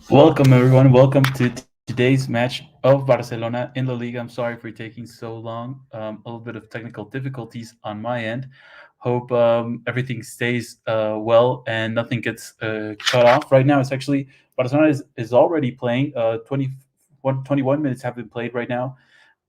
Welcome, everyone. Welcome to today's match of Barcelona in La Liga. I'm sorry for taking so long. A little bit of technical difficulties on my end. Hope everything stays well and nothing gets cut off. Right now, it's actually Barcelona is already playing. 21 minutes have been played right now.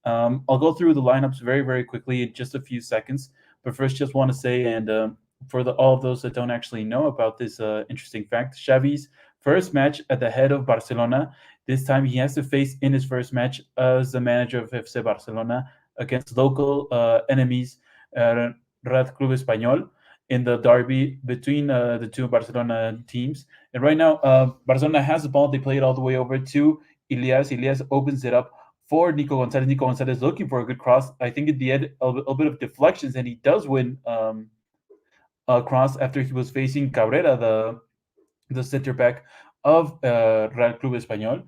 I'll go through the lineups very, very quickly in just a few seconds. But first, just want to say, and for all of those that don't actually know about this interesting fact, Xavi's first match at the head of Barcelona. This time, he has to face in his first match as the manager of FC Barcelona against local enemies, uh, Red Club Espanyol, in the derby between the two Barcelona teams. And right now, Barcelona has the ball. They play it all the way over to Ilias. Ilias opens it up for Nico Gonzalez. Nico Gonzalez looking for a good cross. I think at the end, a bit of deflections, and he does win a cross after he was facing Cabrera, the center back of Real Club Espanyol.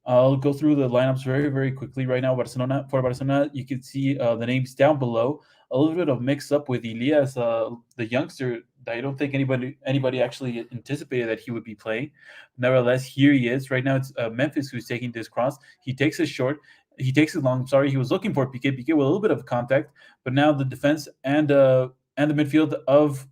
I'll go through the lineups very, very quickly right now. For Barcelona, you can see the names down below. A little bit of mix up with Elias, the youngster. I don't think anybody actually anticipated that he would be playing. Nevertheless, here he is. Right now, it's Memphis who's taking this cross. He takes it short. He takes it long. Sorry, he was looking for Piqué. Piqué with a little bit of contact, but now the defense and the midfield of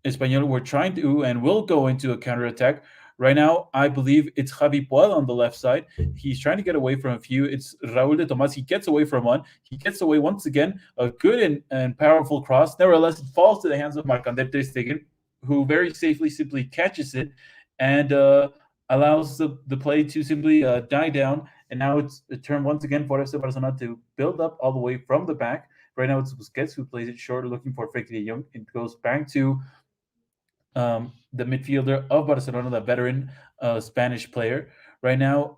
Espanyol were trying to and will go into a counterattack. Right now, I believe it's Javi Puel on the left side. He's trying to get away from a few. It's Raul de Tomas. He gets away from one. He gets away once again. A good and powerful cross. Nevertheless, it falls to the hands of Marc-André ter Stegen, who very safely simply catches it and allows the play to simply die down. And now it's a turn once again for FC Barcelona to build up all the way from the back. Right now, it's Busquets who plays it short, looking for Frenkie de Jong. It goes back to the midfielder of Barcelona, the veteran Spanish player. Right now,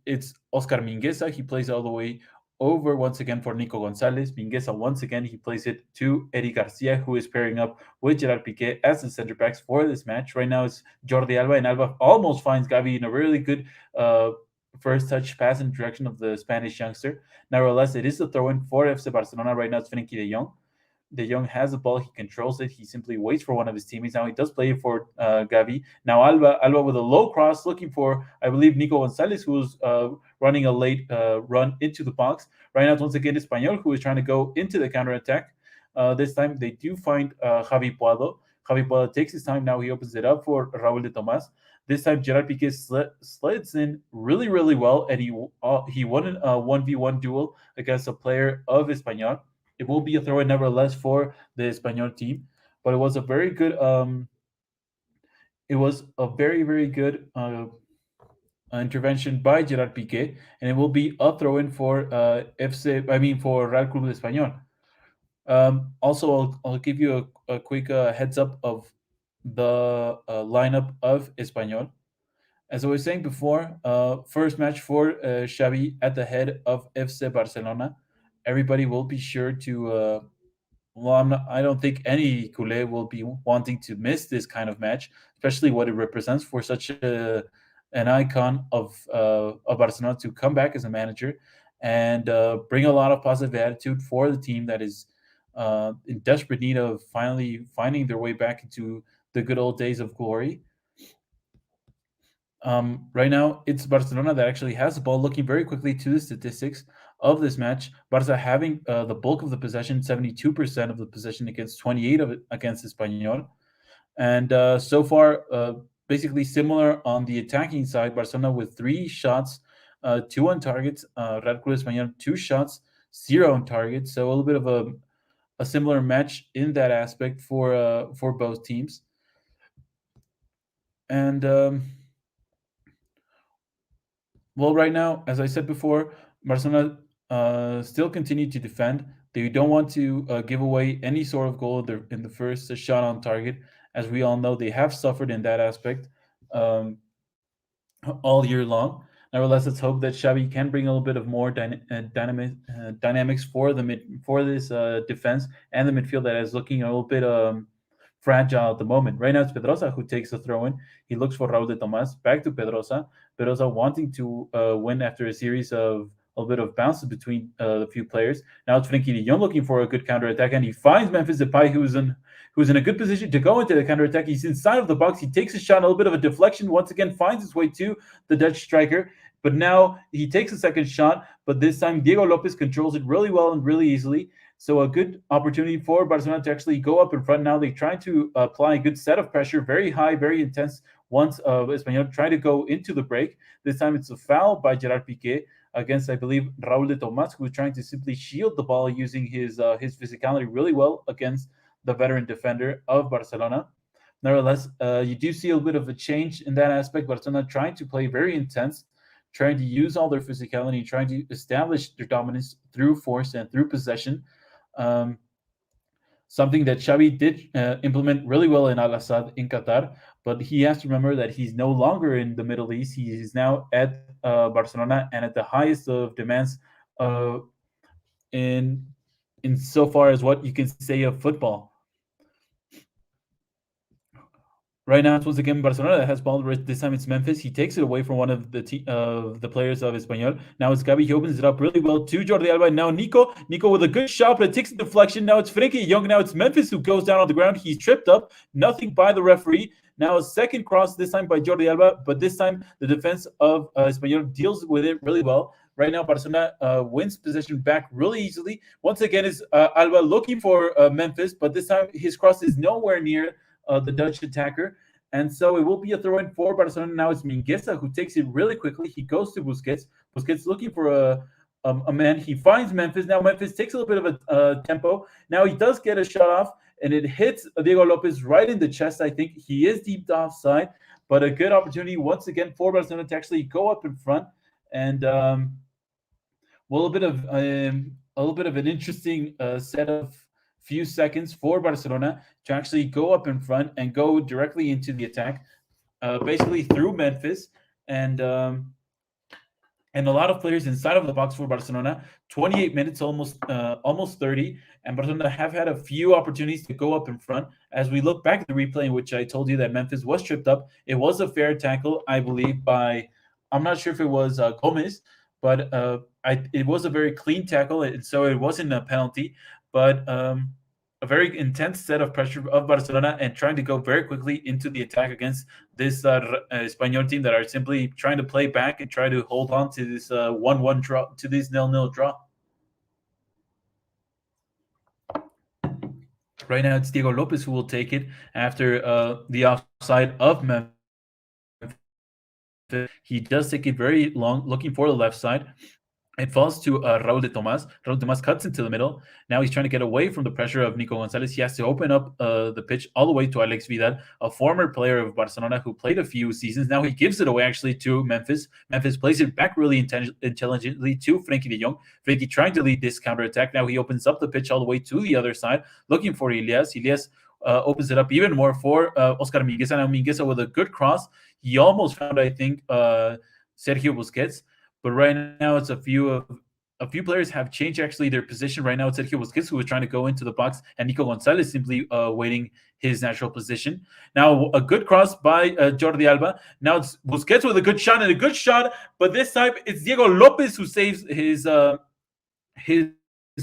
it's Oscar Mingueza. He plays all the way over once again for Nico Gonzalez. Mingueza, once again, he plays it to Eddie Garcia, who is pairing up with Gerard Piqué as the center backs for this match. Right now, it's Jordi Alba, and Alba almost finds Gavi in a really good first touch pass in the direction of the Spanish youngster. Nevertheless, it is a throw in for FC Barcelona. Right now, it's Frenkie de Jong. De Jong has the ball. He controls it. He simply waits for one of his teammates. Now he does play it for Gavi. Now Alba with a low cross, looking for, I believe, Nico Gonzalez, who's running a late run into the box. Right now, it's once again Espanyol, who is trying to go into the counterattack. This time, they do find Javi Puado. Javi Puado takes his time. Now he opens it up for Raul de Tomas. This time, Gerard Piqué slides in really, really well, and he won a 1v1 duel against a player of Espanyol. It will be a throw in nevertheless for the Espanyol team, but it was a very good very good intervention by Gerard Piqué, and it will be a throw in for for Real Club de Espanyol. Also, I'll give you a quick heads up of the lineup of Espanyol. As I was saying before, first match for Xavi at the head of FC Barcelona. Everybody will be sure to well, I don't think any Culé will be wanting to miss this kind of match, especially what it represents for such an icon of Barcelona to come back as a manager and bring a lot of positive attitude for the team that is in desperate need of finally finding their way back into the good old days of glory. Right now, it's Barcelona that actually has the ball. Looking very quickly to the statistics of this match, Barca having the bulk of the possession, 72% of the possession against 28 of it against Espanyol. And so far, basically similar on the attacking side. Barcelona with 3 shots, 2 on targets. Real Club Espanyol 2 shots, 0 on targets. So a little bit of a similar match in that aspect for both teams. And well, right now, as I said before, Barcelona still continue to defend. They don't want to give away any sort of goal in the first shot on target. As we all know, they have suffered in that aspect um, all year long. Nevertheless, let's hope that Xavi can bring a little bit of more dynamics for for this defense and the midfield that is looking a little bit fragile at the moment. Right now, it's Pedrosa who takes the throw in. He looks for Raul de Tomas. Back to Pedrosa. Pedrosa wanting to win after a series of a bit of bounces between the few players. Now it's Frenkie de Jong looking for a good counter attack, and he finds Memphis Depay, who's in a good position to go into the counter attack. He's inside of the box. He takes a shot, a little bit of a deflection. Once again, finds his way to the Dutch striker. But now he takes a second shot, but this time Diego Lopez controls it really well and really easily. So a good opportunity for Barcelona to actually go up in front. Now they try to apply a good set of pressure, very high, very intense. Once Espanyol try to go into the break. This time it's a foul by Gerard Piqué against, I believe, Raúl de Tomás, who was trying to simply shield the ball using his physicality really well against the veteran defender of Barcelona. Nevertheless, you do see a bit of a change in that aspect. Barcelona trying to play very intense, trying to use all their physicality, trying to establish their dominance through force and through possession. Something that Xavi did implement really well in Al Assad in Qatar, but he has to remember that he's no longer in the Middle East. He is now at Barcelona and at the highest of demands in so far as what you can say of football. Right now, it's once again Barcelona that has ball. This time it's Memphis. He takes it away from one of the players of Espanyol. Now it's Gabi. He opens it up really well to Jordi Alba. Now Nico with a good shot, but it takes a deflection. Now it's Frenkie de Jong. Now it's Memphis who goes down on the ground. He's tripped up. Nothing by the referee. Now a second cross, this time by Jordi Alba, but this time the defense of Espanyol deals with it really well. Right now, Barcelona wins possession back really easily. Once again, is Alba looking for Memphis, but this time his cross is nowhere near the Dutch attacker. And so it will be a throw-in for Barcelona. Now it's Mingueza who takes it really quickly. He goes to Busquets. Busquets looking for a man. He finds Memphis. Now Memphis takes a little bit of a tempo. Now he does get a shot off, and it hits Diego Lopez right in the chest. I think he is deep offside, but a good opportunity once again for Barcelona to actually go up in front. And a little bit of an interesting set of few seconds for Barcelona to actually go up in front and go directly into the attack, basically through Memphis and a lot of players inside of the box for Barcelona. 28 minutes, almost 30, and Barcelona have had a few opportunities to go up in front. As we look back at the replay in which I told you that Memphis was tripped up, it was a fair tackle, I believe, by, I'm not sure if it was Gomez, but it was a very clean tackle, and so it wasn't a penalty. But a very intense set of pressure of Barcelona and trying to go very quickly into the attack against this Espanyol team that are simply trying to play back and try to hold on to this 1-1 draw, to this 0-0 draw. Right now, it's Diego Lopez who will take it after the offside of Memphis. He does take it very long, looking for the left side. It falls to Raúl de Tomás. Raúl de Tomás cuts into the middle. Now he's trying to get away from the pressure of Nico Gonzalez. He has to open up the pitch all the way to Alex Vidal, a former player of Barcelona who played a few seasons. Now he gives it away actually to Memphis. Memphis plays it back really intelligently to Frenkie de Jong. Frenkie trying to lead this counterattack. Now he opens up the pitch all the way to the other side, looking for Ilias. Ilias opens it up even more for Oscar Mingueza. Now Mingueza with a good cross. He almost found, I think, Sergio Busquets. But right now, it's a few players have changed actually their position. Right now, it's Sergio Busquets who was trying to go into the box, and Nico Gonzalez simply waiting his natural position. Now, a good cross by Jordi Alba. Now it's Busquets with a good shot, but this time it's Diego Lopez who saves his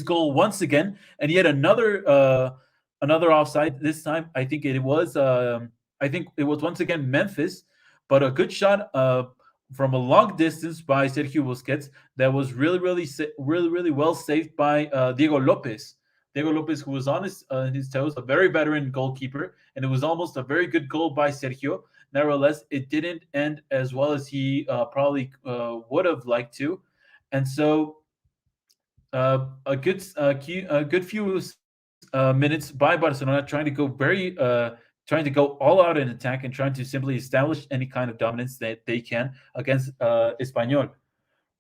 goal once again, and yet another offside. This time, I think it was once again Memphis, but a good shot from a long distance by Sergio Busquets that was really well saved by Diego Lopez. Diego Lopez, who was on his toes, a very veteran goalkeeper, and it was almost a very good goal by Sergio. Nevertheless, it didn't end as well as he probably would have liked to, and so a good few minutes by Barcelona trying to go all out in attack and trying to simply establish any kind of dominance that they can against Espanyol.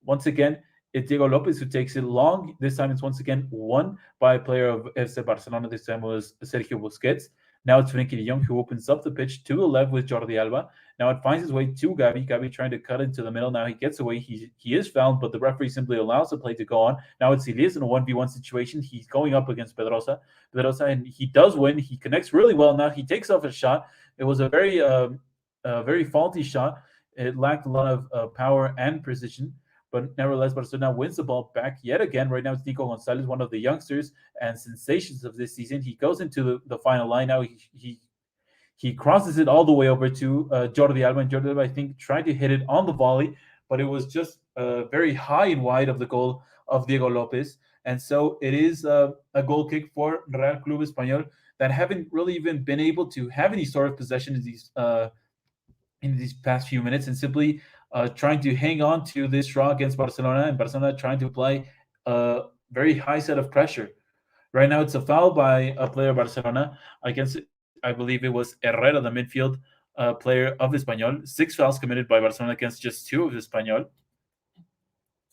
Once again, it's Diego Lopez who takes it long. This time it's once again won by a player of FC Barcelona. This time was Sergio Busquets. Now it's Frenkie de Jong who opens up the pitch to the left with Jordi Alba. Now it finds its way to Gavi. Gavi trying to cut into the middle. Now he gets away. He is fouled, but the referee simply allows the play to go on. Now it's Elias in a 1v1 situation. He's going up against Pedraza, and he does win. He connects really well. Now he takes off a shot. It was a very faulty shot. It lacked a lot of power and precision, but nevertheless, Barcelona wins the ball back yet again. Right now, it's Nico Gonzalez, one of the youngsters and sensations of this season. He goes into the final line now. He crosses it all the way over to Jordi Alba, and Jordi Alba, I think, tried to hit it on the volley, but it was just very high and wide of the goal of Diego Lopez. And so it is a goal kick for Real Club Espanyol that haven't really even been able to have any sort of possession in these past few minutes, and simply trying to hang on to this draw against Barcelona, and Barcelona trying to apply a very high set of pressure. Right now, it's a foul by a player of Barcelona against, I believe it was Herrera, the midfield player of Espanyol. 6 fouls committed by Barcelona against just 2 of Espanyol.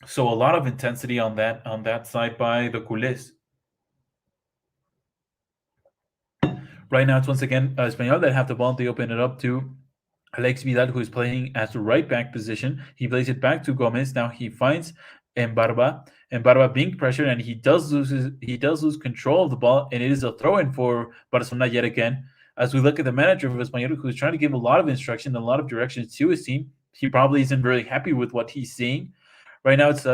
So a lot of intensity on that side by the Culés. Right now, it's once again Espanyol that have the ball. They open it up to Alex Vidal, who is playing as the right back position. He plays it back to Gomez. Now he finds Embarba. Embarba being pressured, and he does lose control of the ball, and it is a throw-in for Barcelona yet again. As we look at the manager of Espanyol, who is trying to give a lot of instruction, a lot of directions to his team, he probably isn't really happy with what he's seeing. Right now, it's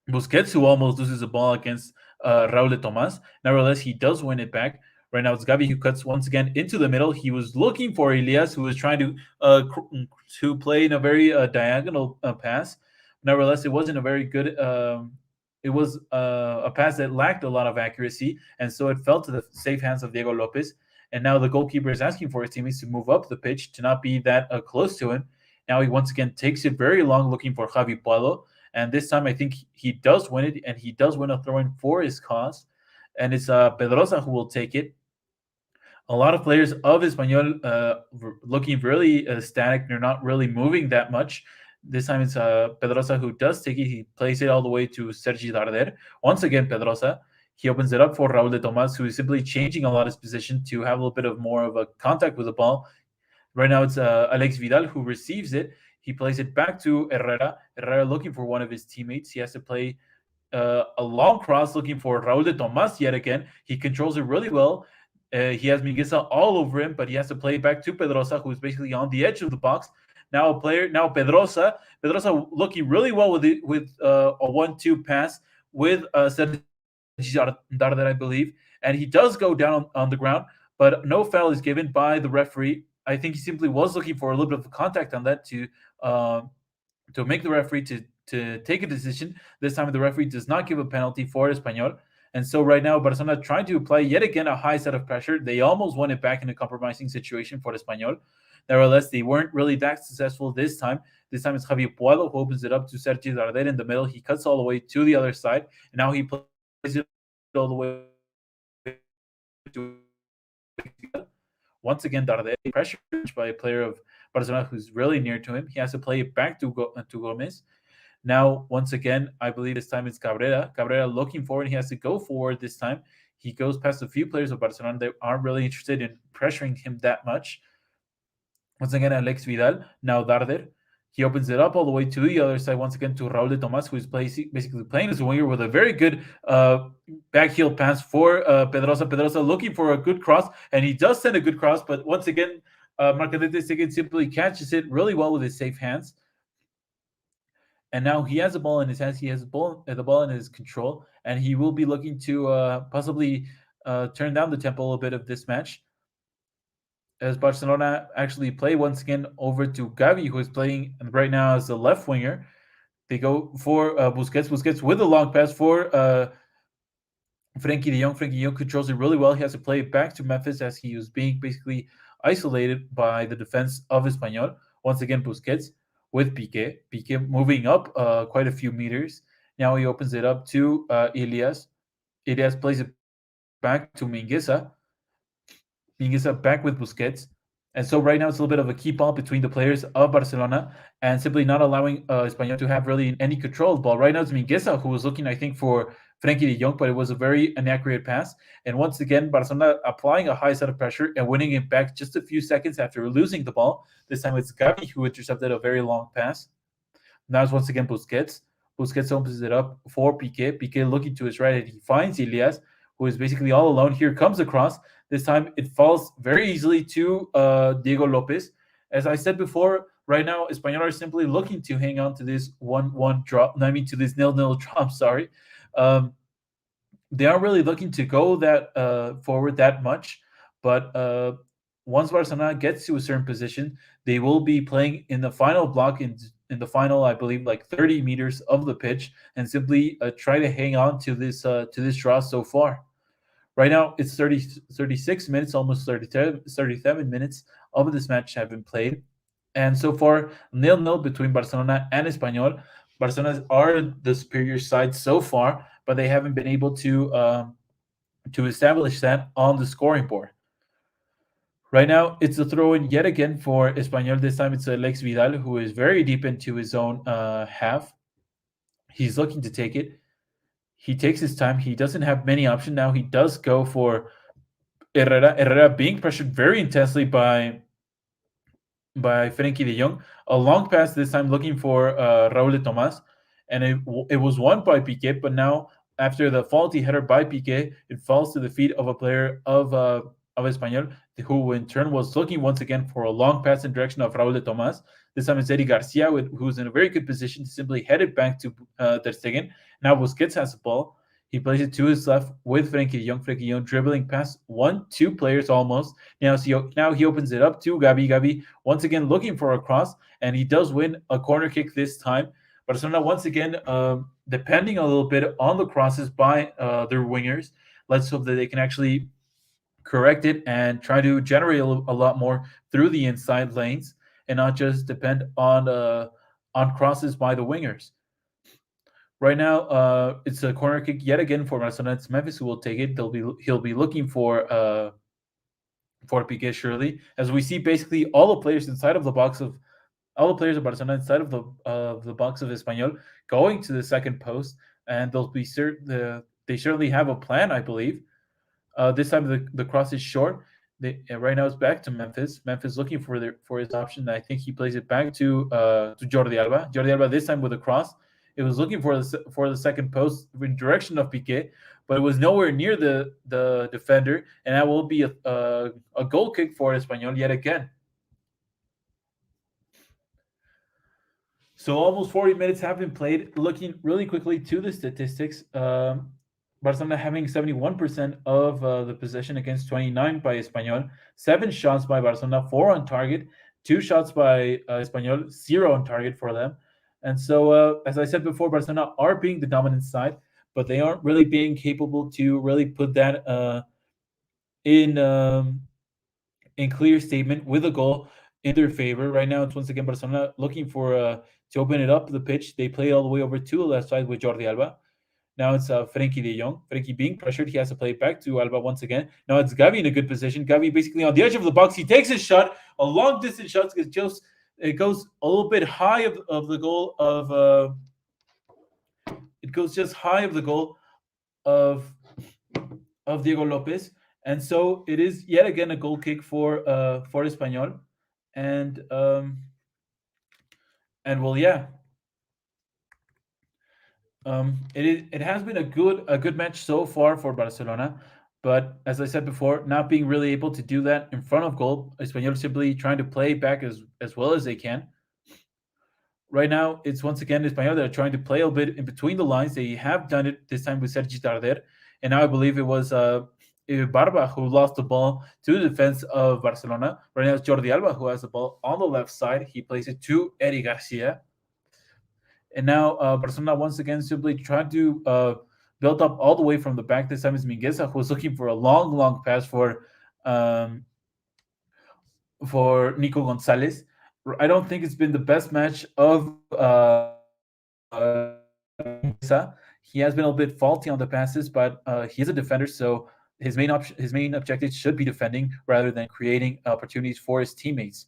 Busquets who almost loses the ball against Raul de Tomas. Nevertheless, he does win it back. Right now, it's Gavi who cuts once again into the middle. He was looking for Elias, who was trying to play in a very diagonal pass. Nevertheless, it wasn't a very good. It was a pass that lacked a lot of accuracy, and so it fell to the safe hands of Diego Lopez. And now the goalkeeper is asking for his teammates to move up the pitch, to not be that close to him. Now he once again takes it very long, looking for Javi Puado. And this time, I think he does win it, and he does win a throw-in for his cause. And it's Pedrosa who will take it. A lot of players of Espanyol looking really static. They're not really moving that much. This time it's Pedrosa who does take it. He plays it all the way to Sergi Darder. Once again, Pedrosa. He opens it up for Raul de Tomas, who is simply changing a lot of his position to have a little bit of more of a contact with the ball. Right now it's Alex Vidal who receives it. He plays it back to Herrera. Herrera looking for one of his teammates. He has to play a long cross looking for Raul de Tomas yet again. He controls it really well. He has Mingueza all over him, but he has to play it back to Pedrosa, who is basically on the edge of the box. Now Pedrosa looking really well with a 1-2 pass with Sergi Darder, I believe. And he does go down on the ground, but no foul is given by the referee. I think he simply was looking for a little bit of contact on that to make the referee to take a decision. This time the referee does not give a penalty for Espanyol. And so right now, Barcelona trying to apply yet again a high set of pressure. They almost won it back in a compromising situation for Espanyol. Nevertheless, they weren't really that successful this time. This time it's Javi Puado who opens it up to Sergi Darder in the middle. He cuts all the way to the other side. And now he plays it all the way to once again, Darder pressured by a player of Barcelona who's really near to him. He has to play it back to Gomez. Now, once again, I believe this time it's Cabrera. Cabrera looking forward. He has to go forward this time. He goes past a few players of Barcelona that aren't really interested in pressuring him that much. Once again, Alex Vidal. Now Darder. He opens it up all the way to the other side once again to Raul de Tomas, who is basically playing as a winger with a very good back heel pass for Pedrosa. Pedrosa looking for a good cross, and he does send a good cross, but once again, Marcadetes simply catches it really well with his safe hands. And now he has the ball in his hands. He has the ball in his control, and he will be looking to possibly turn down the tempo a little bit of this match. As Barcelona actually play once again over to Gavi, who is playing right now as the left winger. They go for Busquets. Busquets with a long pass for Frenkie de Jong. Frenkie de Jong controls it really well. He has to play it back to Memphis as he was being basically isolated by the defense of Espanyol. Once again, Busquets with Piqué. Piqué moving up quite a few meters. Now he opens it up to Elias. Elias plays it back to Mingueza. Mingueza back with Busquets. And so right now it's a little bit of a key ball between the players of Barcelona and simply not allowing Espanyol to have really any control of the ball. Right now it's Mingueza who was looking, I think, for Frenkie de Jong, but it was a very inaccurate pass. And once again, Barcelona applying a high set of pressure and winning it back just a few seconds after losing the ball. This time it's Gavi who intercepted a very long pass. Now it's once again Busquets. Busquets opens it up for Piqué. Piqué looking to his right, and he finds Elias, who is basically all alone. Here comes across. This time it falls very easily to Diego Lopez. As I said before, Right now, Espanyol are simply looking to hang on to this 1-1 draw. I mean, to this 0-0 draw. I'm sorry. Um, they aren't really looking to go that forward that much, but once Barcelona gets to a certain position, they will be playing in the final block in the final, I believe, like 30 meters of the pitch, and simply try to hang on to this draw so far. Right now, it's 36 minutes, almost 37 minutes of this match have been played. And so far, 0-0 between Barcelona and Espanyol. Barcelona are the superior side so far, but they haven't been able to establish that on the scoring board. Right now, it's a throw in yet again for Espanyol. This time, it's Alex Vidal, who is very deep into his own half. He's looking to take it. He takes his time. He doesn't have many options now. He does go for Herrera. Herrera being pressured very intensely by Frenkie de Jong. A long pass this time looking for Raúl de Tomás. And it was won by Piqué, but now after the faulty header by Piqué, it falls to the feet of a player of Espanyol, who in turn was looking once again for a long pass in direction of Raúl de Tomás. This time it's Eddie Garcia, who's in a very good position to simply head it back to Ter Stegen. Now Busquets has the ball. He plays it to his left with Frenkie de Jong. Frenkie de Jong dribbling past 1-2 players almost. Now he opens it up to Gavi. Gavi once again looking for a cross, and he does win a corner kick this time. Barcelona once again depending a little bit on the crosses by their wingers. Let's hope that they can actually correct it and try to generate a lot more through the inside lanes and not just depend on crosses by the wingers. Right now, it's a corner kick yet again for Barcelona. It's Memphis who will take it. He'll be looking for Piqué surely, as we see basically all the players inside of the box of all the players of Barcelona inside of the box of Espanyol going to the second post, and they'll be they certainly have a plan, I believe. This time the cross is short. Right now it's back to Memphis. Memphis looking for his option. I think he plays it back to Jordi Alba. Jordi Alba this time with a cross. It was looking for the second post in direction of Piqué, but it was nowhere near the defender, and that will be a goal kick for Espanyol yet again. So almost 40 minutes have been played. Looking really quickly to the statistics, Barcelona having 71% of the possession against 29 by Espanyol. 7 shots by Barcelona, 4 on target. 2 shots by Espanyol, 0 on target for them. And so, as I said before, Barcelona are being the dominant side, but they aren't really being capable to really put that in clear statement with a goal in their favor. Right now, it's once again Barcelona looking for to open it up the pitch. They play all the way over to the left side with Jordi Alba. Now it's Frenkie de Jong. Frenkie being pressured. He has to play it back to Alba once again. Now it's Gavi in a good position. Gavi basically on the edge of the box. He takes his shot, a long distance shot. It goes a little bit high of the goal of. It goes just high of the goal of Diego Lopez, and so it is yet again a goal kick for Espanyol, and well, yeah. It has been a good match so far for Barcelona, but as I said before, not being really able to do that in front of goal. Espanyol simply trying to play back as well as they can. Right now, it's once again Espanyol that are trying to play a bit in between the lines. They have done it this time with Sergi Darder, and now I believe it was Barba who lost the ball to the defense of Barcelona. Right now, it's Jordi Alba who has the ball on the left side. He plays it to Eddie Garcia. And now Barcelona once again simply trying to build up all the way from the back. This time it's Mingueza who was looking for a long pass for Nico Gonzalez. I don't think it's been the best match of Mingueza. He has been a little bit faulty on the passes, but he is a defender, so his main objective should be defending rather than creating opportunities for his teammates.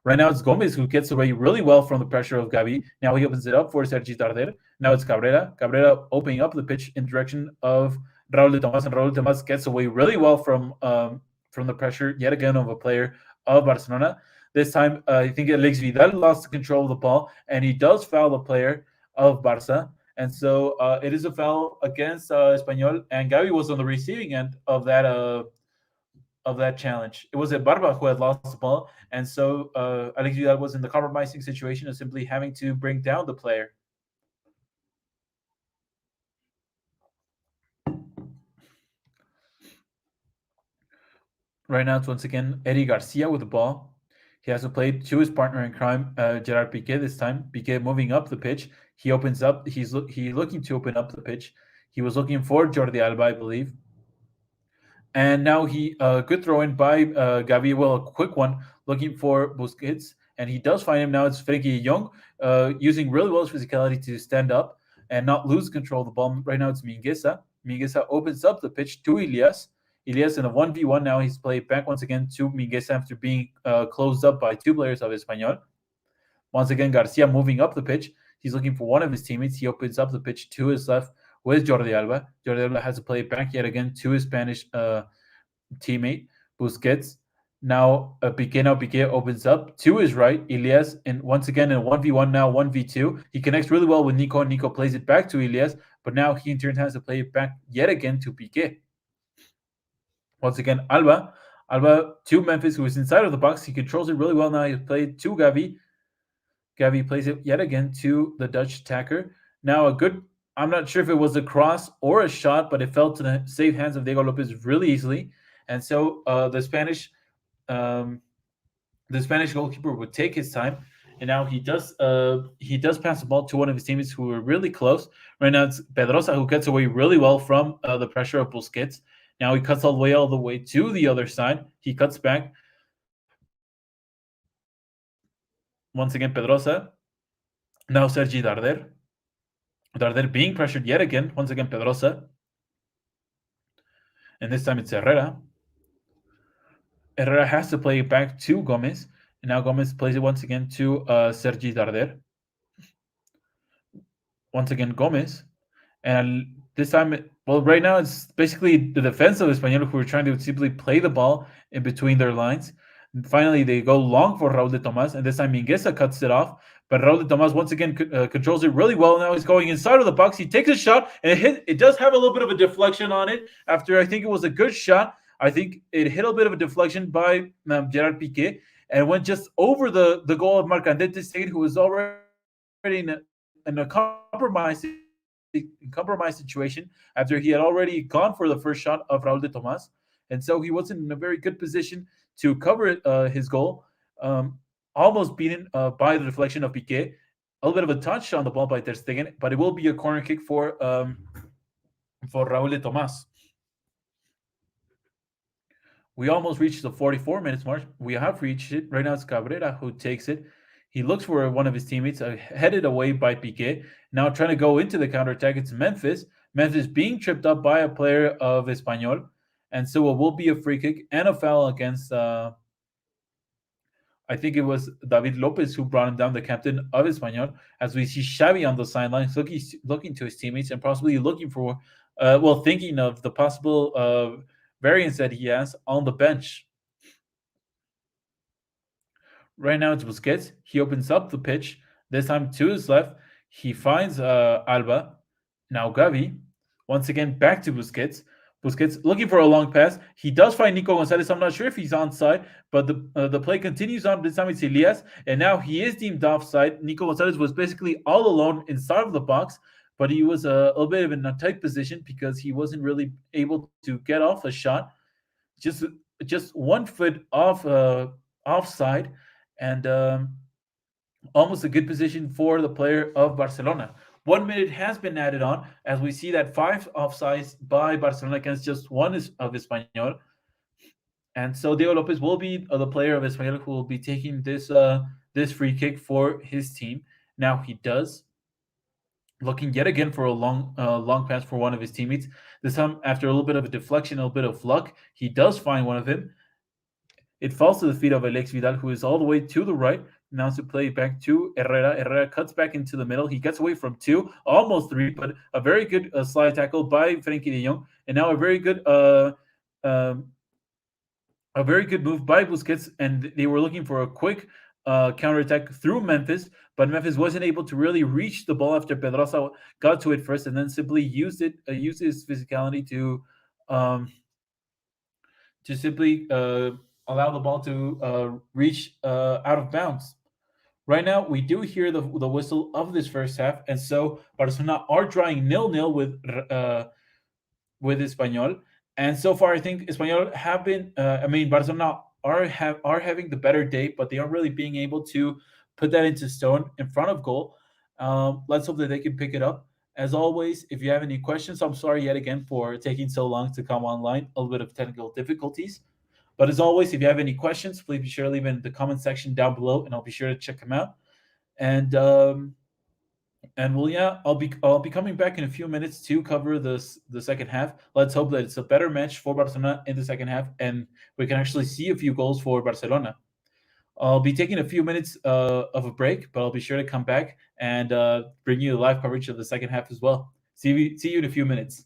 Right now, it's Gomez who gets away really well from the pressure of Gavi. Now he opens it up for Sergi Darder. Now it's Cabrera. Cabrera opening up the pitch in direction of Raúl de Tomás, and Raúl de Tomás gets away really well from the pressure yet again of a player of Barcelona. This time, I think Alex Vidal lost control of the ball, and he does foul the player of Barça. And so it is a foul against Espanyol, and Gavi was on the receiving end of that that challenge. It was Barba who had lost the ball, and so Alex Vidal was in the compromising situation of simply having to bring down the player. Right now, it's once again Eddie Garcia with the ball. He has to play to his partner in crime, Gerard Piqué. This time, Piqué moving up the pitch. He opens up. He looking to open up the pitch. He was looking for Jordi Alba, I believe. And now he good throw in by Gavi. Well, a quick one looking for Busquets, and he does find him. Now it's Frenkie de Jong using really well his physicality to stand up and not lose control of the ball. Right now it's Mingueza. Mingueza opens up the pitch to Ilias. Ilias in a 1v1 now. He's played back once again to Mingueza after being closed up by two players of Espanyol. Once again, Garcia moving up the pitch. He's looking for one of his teammates. He opens up the pitch to his left with Jordi Alba. Jordi Alba has to play it back yet again to his Spanish teammate, Busquets. Now Piqué opens up to his right. Ilias, and once again in a 1v1 now, 1v2. He connects really well with Nico. Nico plays it back to Ilias, but now he in turn has to play it back yet again to Piqué. Once again, Alba to Memphis, who is inside of the box. He controls it really well now. He's played to Gavi. Gavi plays it yet again to the Dutch attacker. Now I'm not sure if it was a cross or a shot, but it fell to the safe hands of Diego Lopez really easily. And so the Spanish goalkeeper would take his time. And now he does pass the ball to one of his teammates who were really close. Right now it's Pedrosa who gets away really well from the pressure of Busquets. Now he cuts all the way to the other side. He cuts back. Once again, Pedrosa. Now Sergi Darder. Darder being pressured yet again. Once again, Pedrosa. And this time it's Herrera. Herrera has to play it back to Gomez. And now Gomez plays it once again to Sergi Darder. Once again, Gomez. And this time, well, right now it's basically the defense of Espanyol who are trying to simply play the ball in between their lines. And finally, they go long for Raul de Tomas, and this time Mingueza cuts it off. But Raul de Tomas once again controls it really well. Now he's going inside of the box. He takes a shot, and it does have a little bit of a deflection on it. After I think it was a good shot, I think it hit a bit of a deflection by Gerard Piqué and went just over the goal of Marcandete State, who was already in a compromised situation after he had already gone for the first shot of Raul de Tomas. And so he wasn't in a very good position to cover his goal, almost beaten by the deflection of Piqué. A little bit of a touch on the ball by Ter Stegen, but it will be a corner kick for Raul de Tomas. We almost reached the 44 minutes mark. We have reached it. Right now it's Cabrera who takes it. He looks for one of his teammates, headed away by Piqué. Now trying to go into the counterattack. It's Memphis. Memphis being tripped up by a player of Espanyol. And so it will be a free kick and a foul against, I think it was David Lopez who brought him down, the captain of Espanyol, as we see Xavi on the sidelines looking to his teammates and possibly looking for, thinking of the possible variance that he has on the bench. Right now it's Busquets. He opens up the pitch. This time to his left. He finds Alba. Now Gavi. Once again, back to Busquets. Busquets looking for a long pass. He does find Nico Gonzalez. I'm not sure if he's onside, but the play continues on. This time it's Elias. And now he is deemed offside. Nico Gonzalez was basically all alone inside of the box, but he was a little bit in a tight position because he wasn't really able to get off a shot. Just 1 foot off offside. And almost a good position for the player of Barcelona. 1 minute has been added on as we see that 5 offsides by Barcelona against just 1 of Espanyol. And so Diego Lopez will be the player of Espanyol who will be taking this free kick for his team. Now he does. Looking yet again for a long pass for one of his teammates. This time, after a little bit of a deflection, a little bit of luck, he does find one of him. It falls to the feet of Alex Vidal, who is all the way to the right. Now to play back to Herrera. Herrera cuts back into the middle. He gets away from 2, almost 3, but a very good slide tackle by Frenkie de Jong. And now a very good move by Busquets. And they were looking for a quick counterattack through Memphis, but Memphis wasn't able to really reach the ball after Pedraza got to it first, and then simply used his physicality to simply allow the ball to reach out of bounds. Right now, we do hear the whistle of this first half, and so Barcelona are drawing 0-0 with Espanyol. And so far, I think Espanyol have been. I mean, Barcelona are having the better day, but they aren't really being able to put that into stone in front of goal. Let's hope that they can pick it up. As always, if you have any questions, I'm sorry yet again for taking so long to come online. A little bit of technical difficulties. But as always, if you have any questions, please be sure to leave it in the comment section down below, and I'll be sure to check them out. And well, yeah, I'll be coming back in a few minutes to cover the second half. Let's hope that it's a better match for Barcelona in the second half, and we can actually see a few goals for Barcelona. I'll be taking a few minutes of a break, but I'll be sure to come back and bring you the live coverage of the second half as well. See you in a few minutes.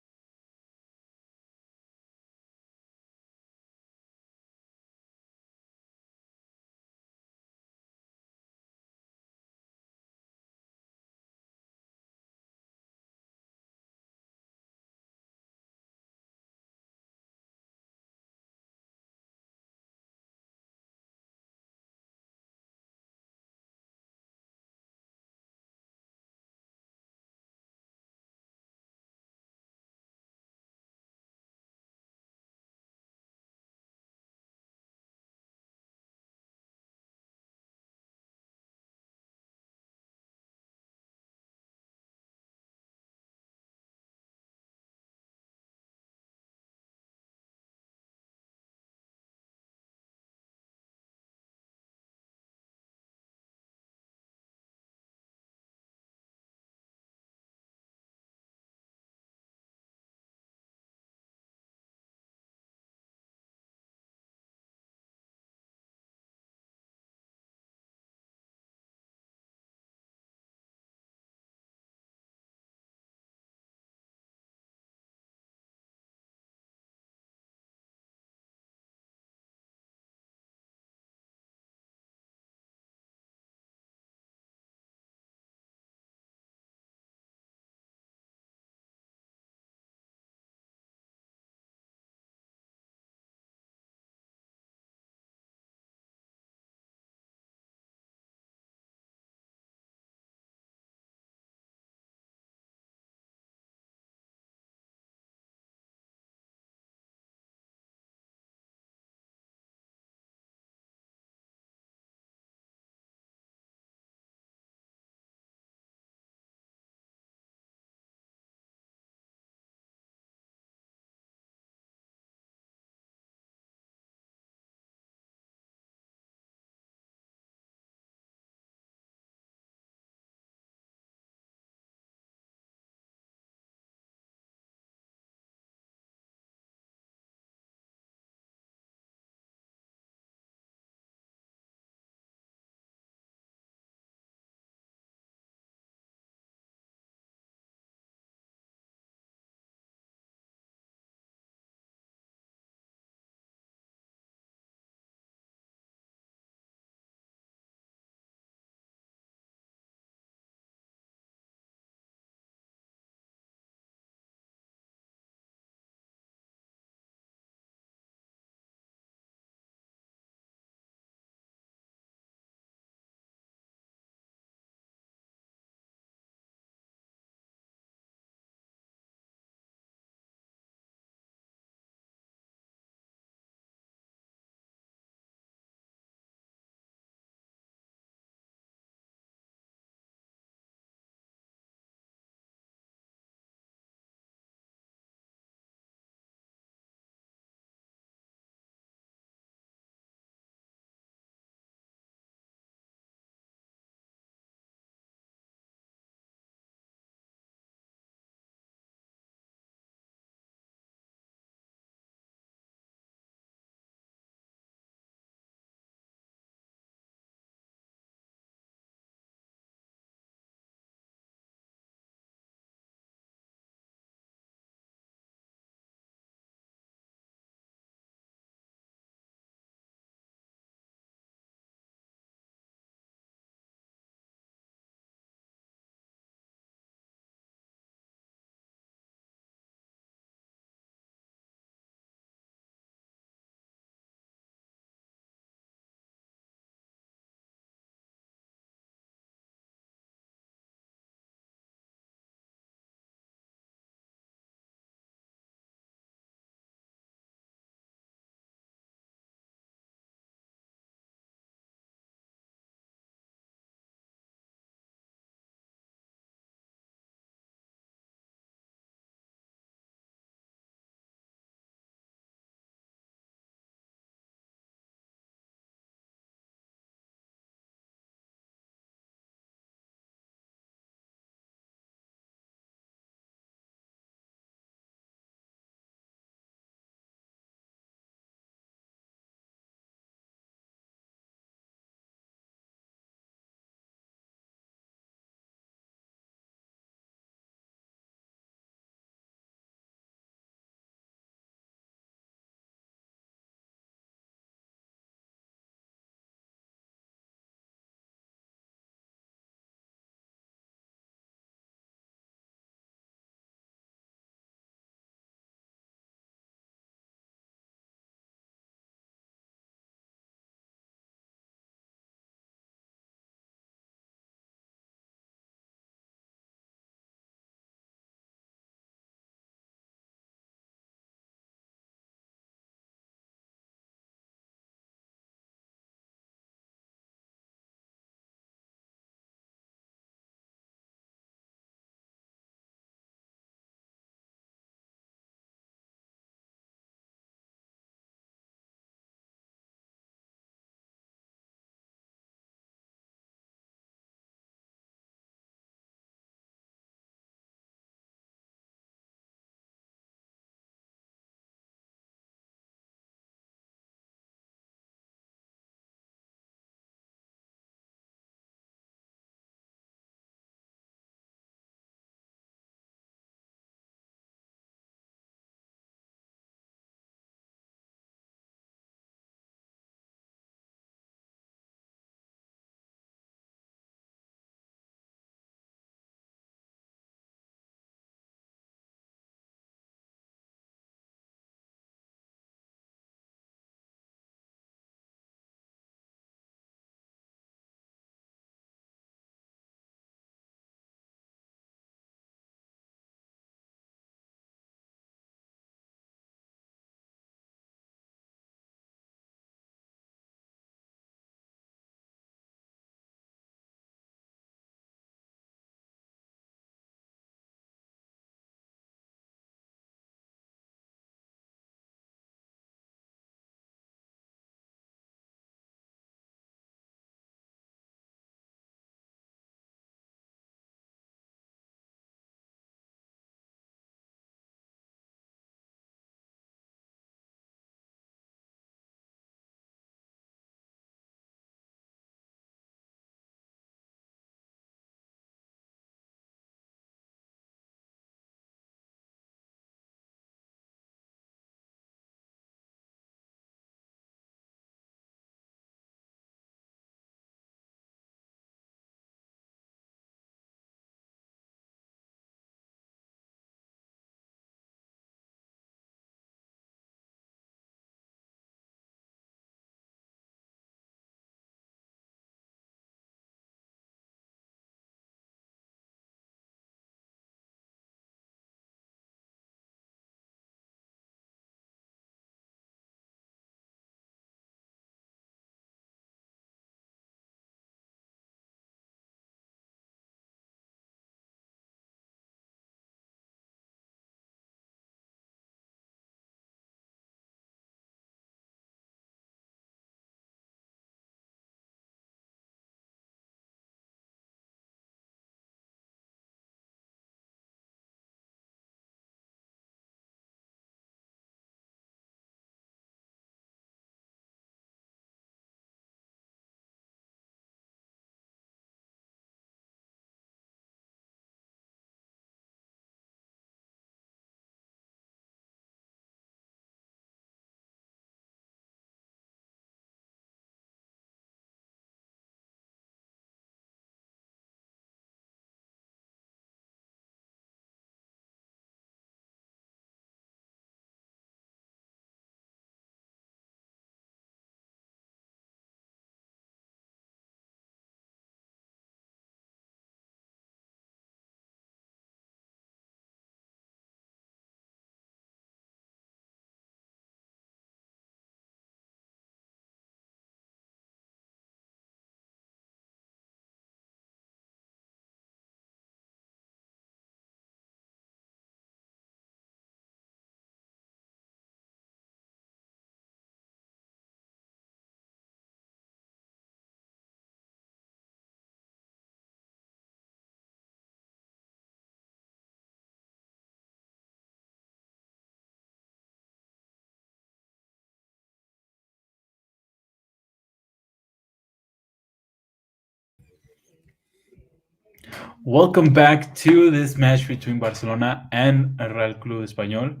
Welcome back to this match between Barcelona and Real Club Espanyol.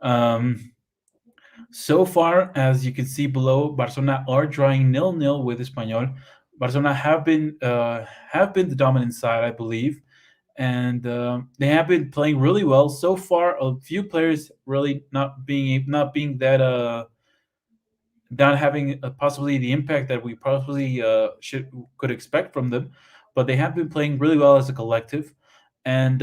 Um, so far, as you can see below, Barcelona are drawing 0-0 with Espanyol. Barcelona have been the dominant side, I believe, and they have been playing really well so far. A few players really not being that not having possibly the impact that we probably should could expect from them, but they have been playing really well as a collective, and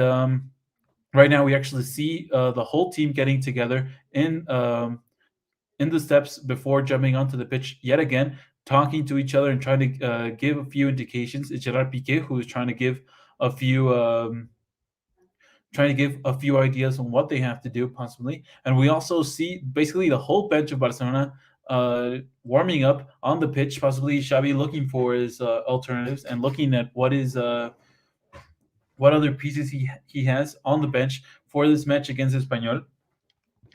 right now we actually see the whole team getting together in the steps before jumping onto the pitch yet again, talking to each other and trying to give a few indications. It's Gerard Piqué who is a few um, trying to give a few ideas on what they have to do possibly. And we also see basically the whole bench of Barcelona warming up on the pitch, possibly Xavi looking for his alternatives and looking at what other pieces he has on the bench for this match against Espanyol.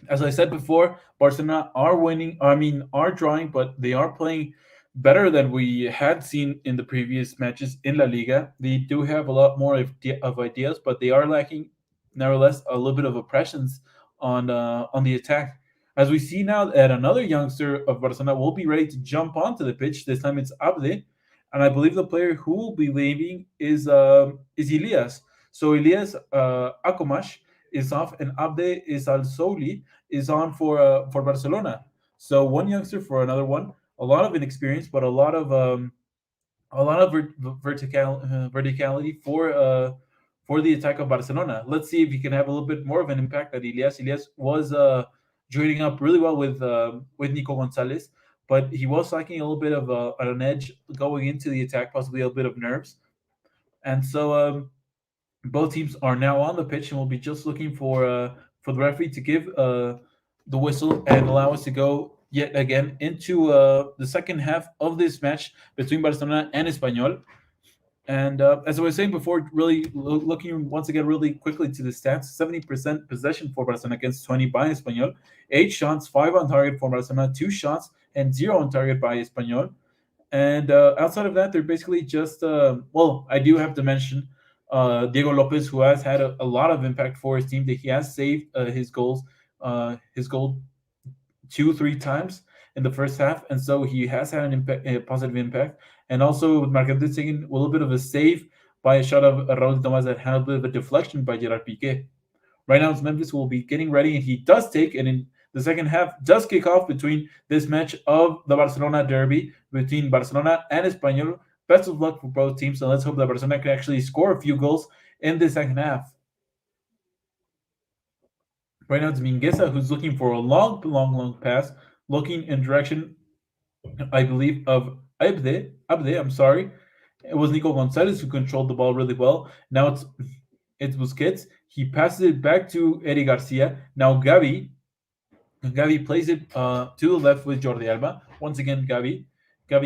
As I said before, Barcelona are winning. I mean, are drawing, but they are playing better than we had seen in the previous matches in La Liga. They do have a lot more of ideas, but they are lacking, nevertheless, a little bit of a presence on the attack. As we see now that another youngster of Barcelona will be ready to jump onto the pitch. This time it's Abde, and I believe the player who will be leaving is Elias. So Elias Akomash is off, and Abde is Al Souli is on for Barcelona. So one youngster for another one. A lot of inexperience, but a lot of verticality for the attack of Barcelona. Let's see if he can have a little bit more of an impact at Elias. Elias was joining up really well with Nico Gonzalez, but he was lacking a little bit of an edge going into the attack, possibly a bit of nerves. And so both teams are now on the pitch, and we'll be just looking for the referee to give the whistle and allow us to go yet again into the second half of this match between Barcelona and Espanyol. And as I was saying before, really looking once again really quickly to the stats: 70% possession for Barcelona against 20 by Espanyol, 8 shots, 5 on target for Barcelona, 2 shots, and 0 on target by Espanyol. And outside of that, they're basically just well, I do have to mention Diego Lopez, who has had a lot of impact for his team. That he has saved his goal 2 3 times in the first half, and so he has had a positive impact. And also Marquez taking a little bit of a save by a shot of Raul Thomas that had a bit of a deflection by Gerard Piqué. Right now, it's Memphis will be getting ready, and he does take, and in the second half does kick off between this match of the Barcelona derby between Barcelona and Espanyol. Best of luck for both teams, and let's hope that Barcelona can actually score a few goals in the second half. Right now, it's Mingueza who's looking for a long pass, looking in direction, I believe, of Abde, I'm sorry. It was Nico Gonzalez who controlled the ball really well. Now it's Busquets. He passes it back to Eddie Garcia. Now Gavi plays it to the left with Jordi Alba. Once again, Gavi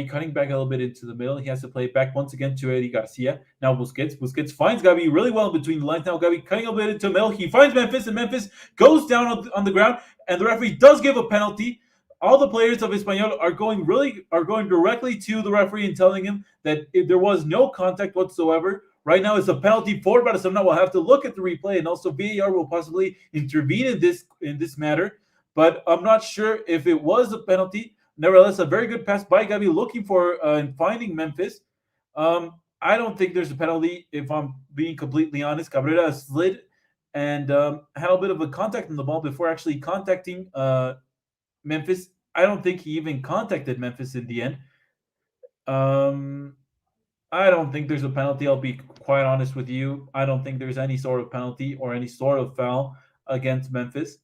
cutting back a little bit into the middle. He has to play it back once again to Eddie Garcia. Now Busquets. Busquets finds Gavi really well between the lines. Now Gavi cutting a bit into the middle. He finds Memphis, and Memphis goes down on the ground. And the referee does give a penalty. All the players of Espanyol are going directly to the referee and telling him that if there was no contact whatsoever. Right now, it's a penalty for Barcelona. We'll have to look at the replay, and also VAR will possibly intervene in this matter. But I'm not sure if it was a penalty. Nevertheless, a very good pass by Gavi looking for and finding Memphis. I don't think there's a penalty, if I'm being completely honest. Cabrera slid and had a bit of a contact on the ball before actually contacting Memphis. I don't think he even contacted Memphis in the end. Um, I don't think there's a penalty. I'll be quite honest with you. I don't think there's any sort of penalty or any sort of foul against Memphis.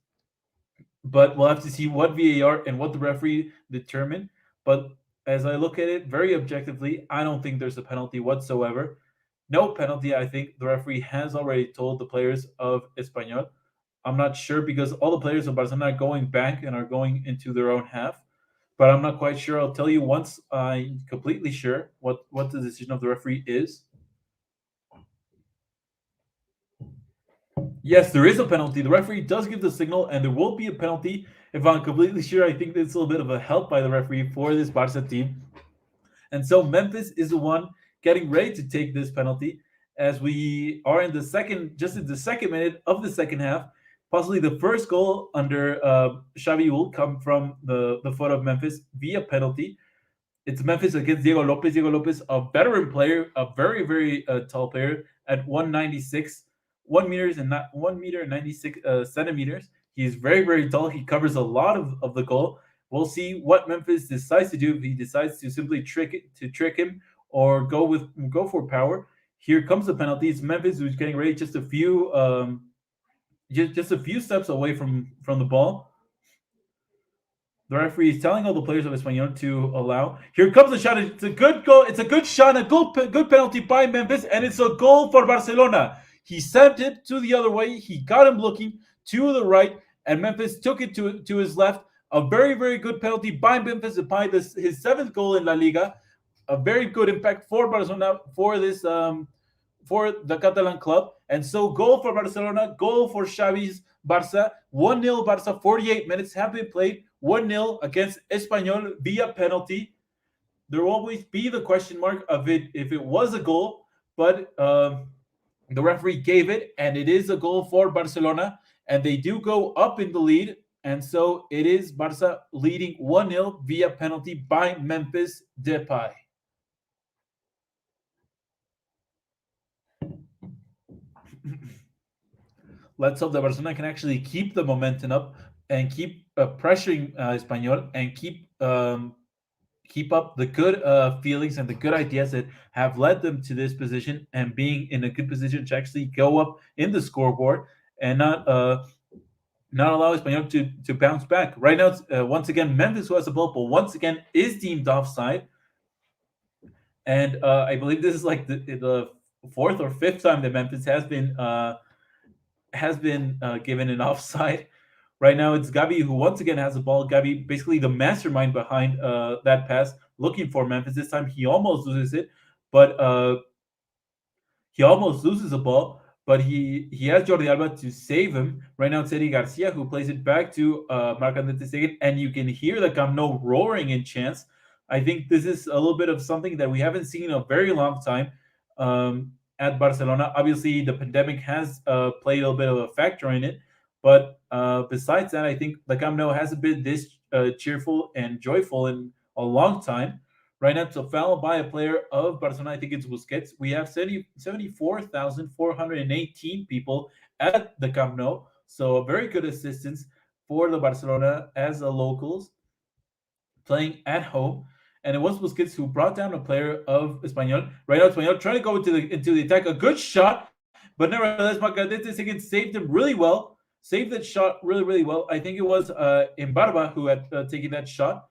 But we'll have to see what VAR and what the referee determine. But as I look at it very objectively, I don't think there's a penalty whatsoever. No penalty. I think the referee has already told the players of Espanyol. I'm not sure because all the players of Barcelona are going back and are going into their own half. But I'm not quite sure. I'll tell you once I'm completely sure what the decision of the referee is. Yes, there is a penalty. The referee does give the signal, and there will be a penalty. If I'm completely sure, I think it's a little bit of a help by the referee for this Barca team. And so Memphis is the one getting ready to take this penalty. as we are in just in the second minute of the second half. Possibly the first goal under Xavi will come from the foot of Memphis via penalty. It's Memphis against Diego Lopez. Diego Lopez, a veteran player, a very tall player at 196, 1 meters and not 1 meter and 96 centimeters. He's very tall. He covers a lot of the goal. We'll see what Memphis decides to do if he decides to simply trick him or go for power. Here comes the penalty. It's Memphis who's getting ready, just a few steps away from the ball. The referee is telling all the players of Espanyol to allow. Here comes the shot. It's a good goal. It's a good shot. A good penalty by Memphis, and it's a goal for Barcelona. He sent it to the other way. He got him looking to the right, and Memphis took it to his left. A very good penalty by Memphis by his seventh goal in La Liga. A very good impact for Barcelona for the Catalan club. And so goal for Barcelona, goal for Xavi's Barça. 1-0 Barça, 48 minutes have been played. 1-0 against Espanyol via penalty. There will always be the question mark of it if it was a goal, but the referee gave it, and it is a goal for Barcelona, and they do go up in the lead. And so it is Barça leading 1-0 via penalty by Memphis Depay. Let's hope that Barcelona can actually keep the momentum up and keep pressuring Espanyol and keep up the good feelings and the good ideas that have led them to this position and being in a good position to actually go up in the scoreboard and not allow Espanyol to bounce back. Right now, it's once again Memphis who has the ball, but once again is deemed offside. And I believe this is like the fourth or fifth time that Memphis has been given an offside. Right now, it's Gavi who once again has the ball. Gavi, basically the mastermind behind that pass, looking for Memphis. This time he almost loses it, but he almost loses the ball. But he has Jordi Alba to save him. Right now, it's Eddie Garcia who plays it back to Marc-André ter Stegen, and you can hear the Camp Nou roaring in chants. I think this is a little bit of something that we haven't seen in a very long time at Barcelona. Obviously, the pandemic has played a little bit of a factor in it, but besides that, I think the Camp Nou hasn't been this cheerful and joyful in a long time. Right now, it's a foul by a player of Barcelona. I think it's Busquets. We have 74,418 people at the Camp Nou, so a very good assistance for the Barcelona as the locals playing at home. And it was Busquets who brought down a player of Espanyol. Right now, Espanyol trying to go into the attack. A good shot, but nevertheless, Marc-André ter Stegen saved him really well. Saved that shot really well. I think it was Imbarba who had taken that shot.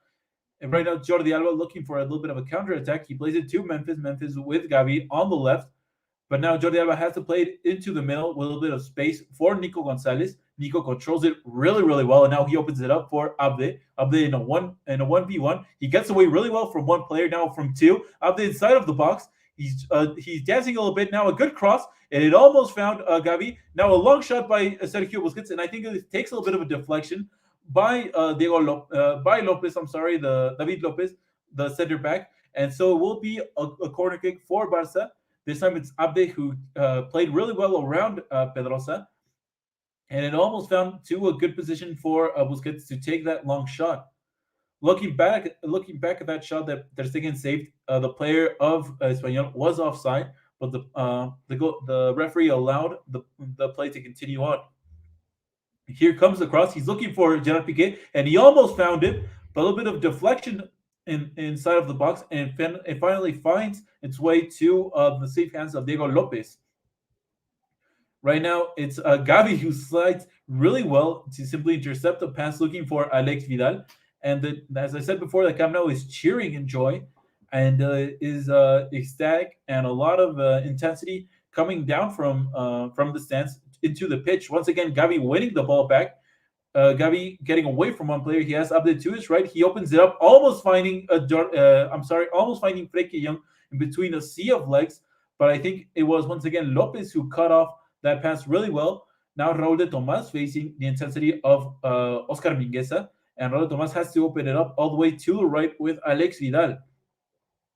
And right now, Jordi Alba looking for a little bit of a counter attack. He plays it to Memphis. Memphis with Gavi on the left. But now Jordi Alba has to play it into the middle with a little bit of space for Nico Gonzalez. Nico controls it really well, and now he opens it up for Abde. Abde in a 1v1. He gets away really well from one player, now from two. Abde inside of the box. He's dancing a little bit. Now a good cross, and it almost found Gavi. Now a long shot by Sergio Busquets, and I think it takes a little bit of a deflection by Lopez. I'm sorry, the David Lopez, the center back. And so it will be a corner kick for Barça. This time it's Abde who played really well around Pedrosa. And it almost found to a good position for Busquets to take that long shot. Looking back at that shot that ter Stegen saved, the player of Espanyol was offside, but the referee allowed the play to continue on. Here comes the cross. He's looking for Gerard Piqué, and he almost found it, but a little bit of deflection inside of the box, and it finally finds its way to the safe hands of Diego Lopez. Right now, it's Gavi who slides really well to simply intercept the pass looking for Alex Vidal. And as I said before, the Camp Nou is cheering in joy and is ecstatic, and a lot of intensity coming down from the stands into the pitch. Once again, Gavi winning the ball back. Gavi getting away from one player. He has Abde to his right. He opens it up, almost finding Frenkie Young in between a sea of legs. But I think it was once again Lopez who cut off that pass really well. Now Raul de Tomas facing the intensity of Oscar Mingueza, and Raul de Tomas has to open it up all the way to the right with Alex Vidal.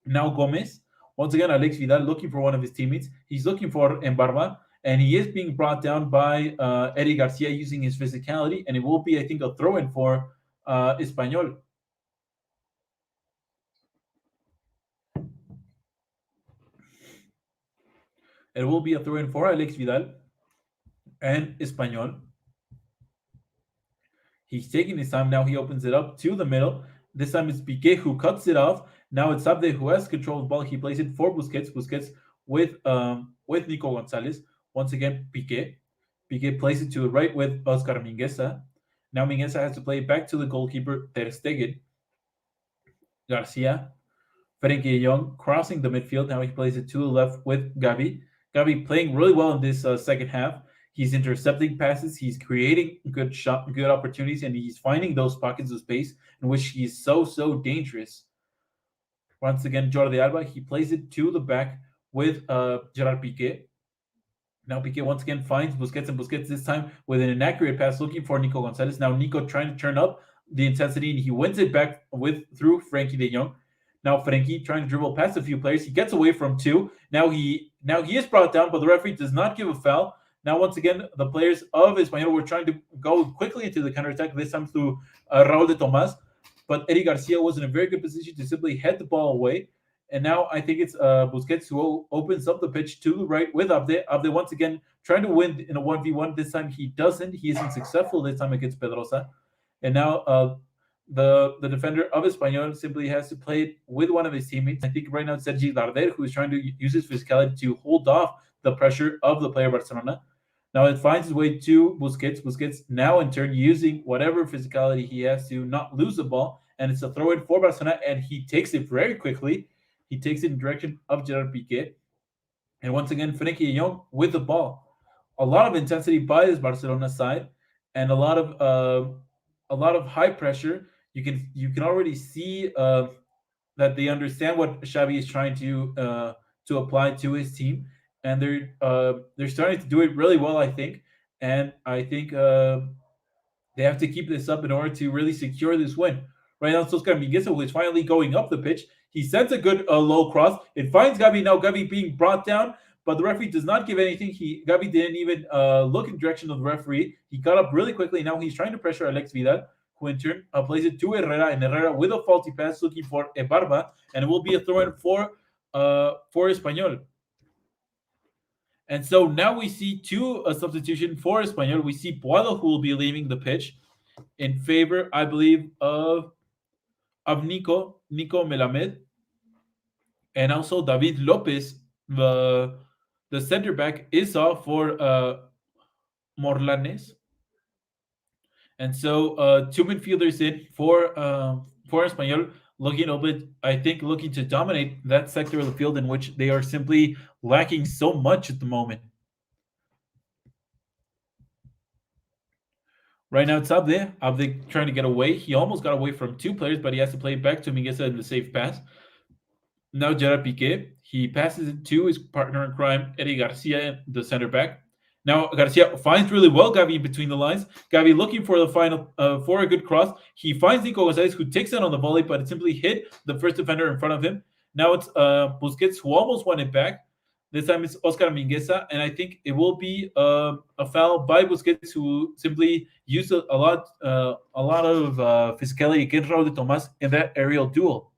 Now Gomez Once again, Alex Vidal looking for one of his teammates. He's looking for Embarba, and he is being brought down by Eddie Garcia using his physicality, and it will be, I think, a throw-in for Espanyol. It will be a throw-in for Alex Vidal and Espanyol. He's taking his time. Now he opens it up to the middle. This time it's Piqué who cuts it off. Now it's Abde who has control of the ball. He plays it for Busquets. Busquets with Nico Gonzalez. Once again, Piqué. Piqué plays it to the right with Oscar Mingueza. Now Mingueza has to play it back to the goalkeeper Ter Stegen. Garcia. Frenkie de Jong crossing the midfield. Now he plays it to the left with Gavi. Gavi playing really well in this second half. He's intercepting passes. He's creating good opportunities, and he's finding those pockets of space in which he's so dangerous. Once again, Jordi Alba, he plays it to the back with Gerard Piqué. Now Piqué once again finds Busquets, and Busquets this time with an inaccurate pass looking for Nico Gonzalez. Now Nico trying to turn up the intensity, and he wins it back through Frenkie de Jong. Now Frenkie trying to dribble past a few players. He gets away from two. Now he is brought down, but the referee does not give a foul. Now, once again, the players of Espanyol were trying to go quickly into the counterattack, this time through Raul de Tomas. But Eddie Garcia was in a very good position to simply head the ball away. And now I think it's Busquets who opens up the pitch to the right with Abde. Abde once again trying to win in a 1v1. This time he doesn't. He isn't successful this time against Pedrosa. And now the defender of Espanyol simply has to play it with one of his teammates. I think right now it's Sergi Darder, who is trying to use his physicality to hold off the pressure of the player of Barcelona. Now it finds its way to Busquets. Busquets now in turn using whatever physicality he has to not lose the ball. And it's a throw-in for Barcelona, and he takes it very quickly. He takes it in direction of Gerard Piqué. And once again, Frenkie de Jong with the ball. A lot of intensity by this Barcelona side, and a lot of high pressure. You can already see that they understand what Xavi is trying to apply to his team, and they're starting to do it really well, I think. And I think they have to keep this up in order to really secure this win. Right now, it's Oscar Mingueza, who is finally going up the pitch. He sends a good low cross. It finds Gavi. Now Gavi being brought down, but the referee does not give anything. Gavi didn't even look in the direction of the referee. He got up really quickly. Now he's trying to pressure Alex Vidal, who in turn plays it to Herrera, and Herrera with a faulty pass looking for Ebarba, and it will be a throw-in for Espanyol. And so now we see a substitution for Espanyol. We see Puado, who will be leaving the pitch in favor, I believe, of Nico Melamed, and also David Lopez, the center back, is off for Morlanes. And so two midfielders in for Espanyol, looking a bit, I think, looking to dominate that sector of the field in which they are simply lacking so much at the moment. Right now it's Abde trying to get away. He almost got away from two players, but he has to play it back to Mingueza in the safe pass. Now Gerard Piqué, he passes it to his partner in crime, Eddie Garcia, the center back. Now Garcia finds really well Gavi between the lines. Gavi looking for the final for a good cross. He finds Nico Gonzalez, who takes it on the volley, but it simply hit the first defender in front of him. Now it's Busquets, who almost won it back. This time it's Oscar Mingueza, and I think it will be a foul by Busquets, who simply used a lot of physicality against Raul de Tomas in that aerial duel.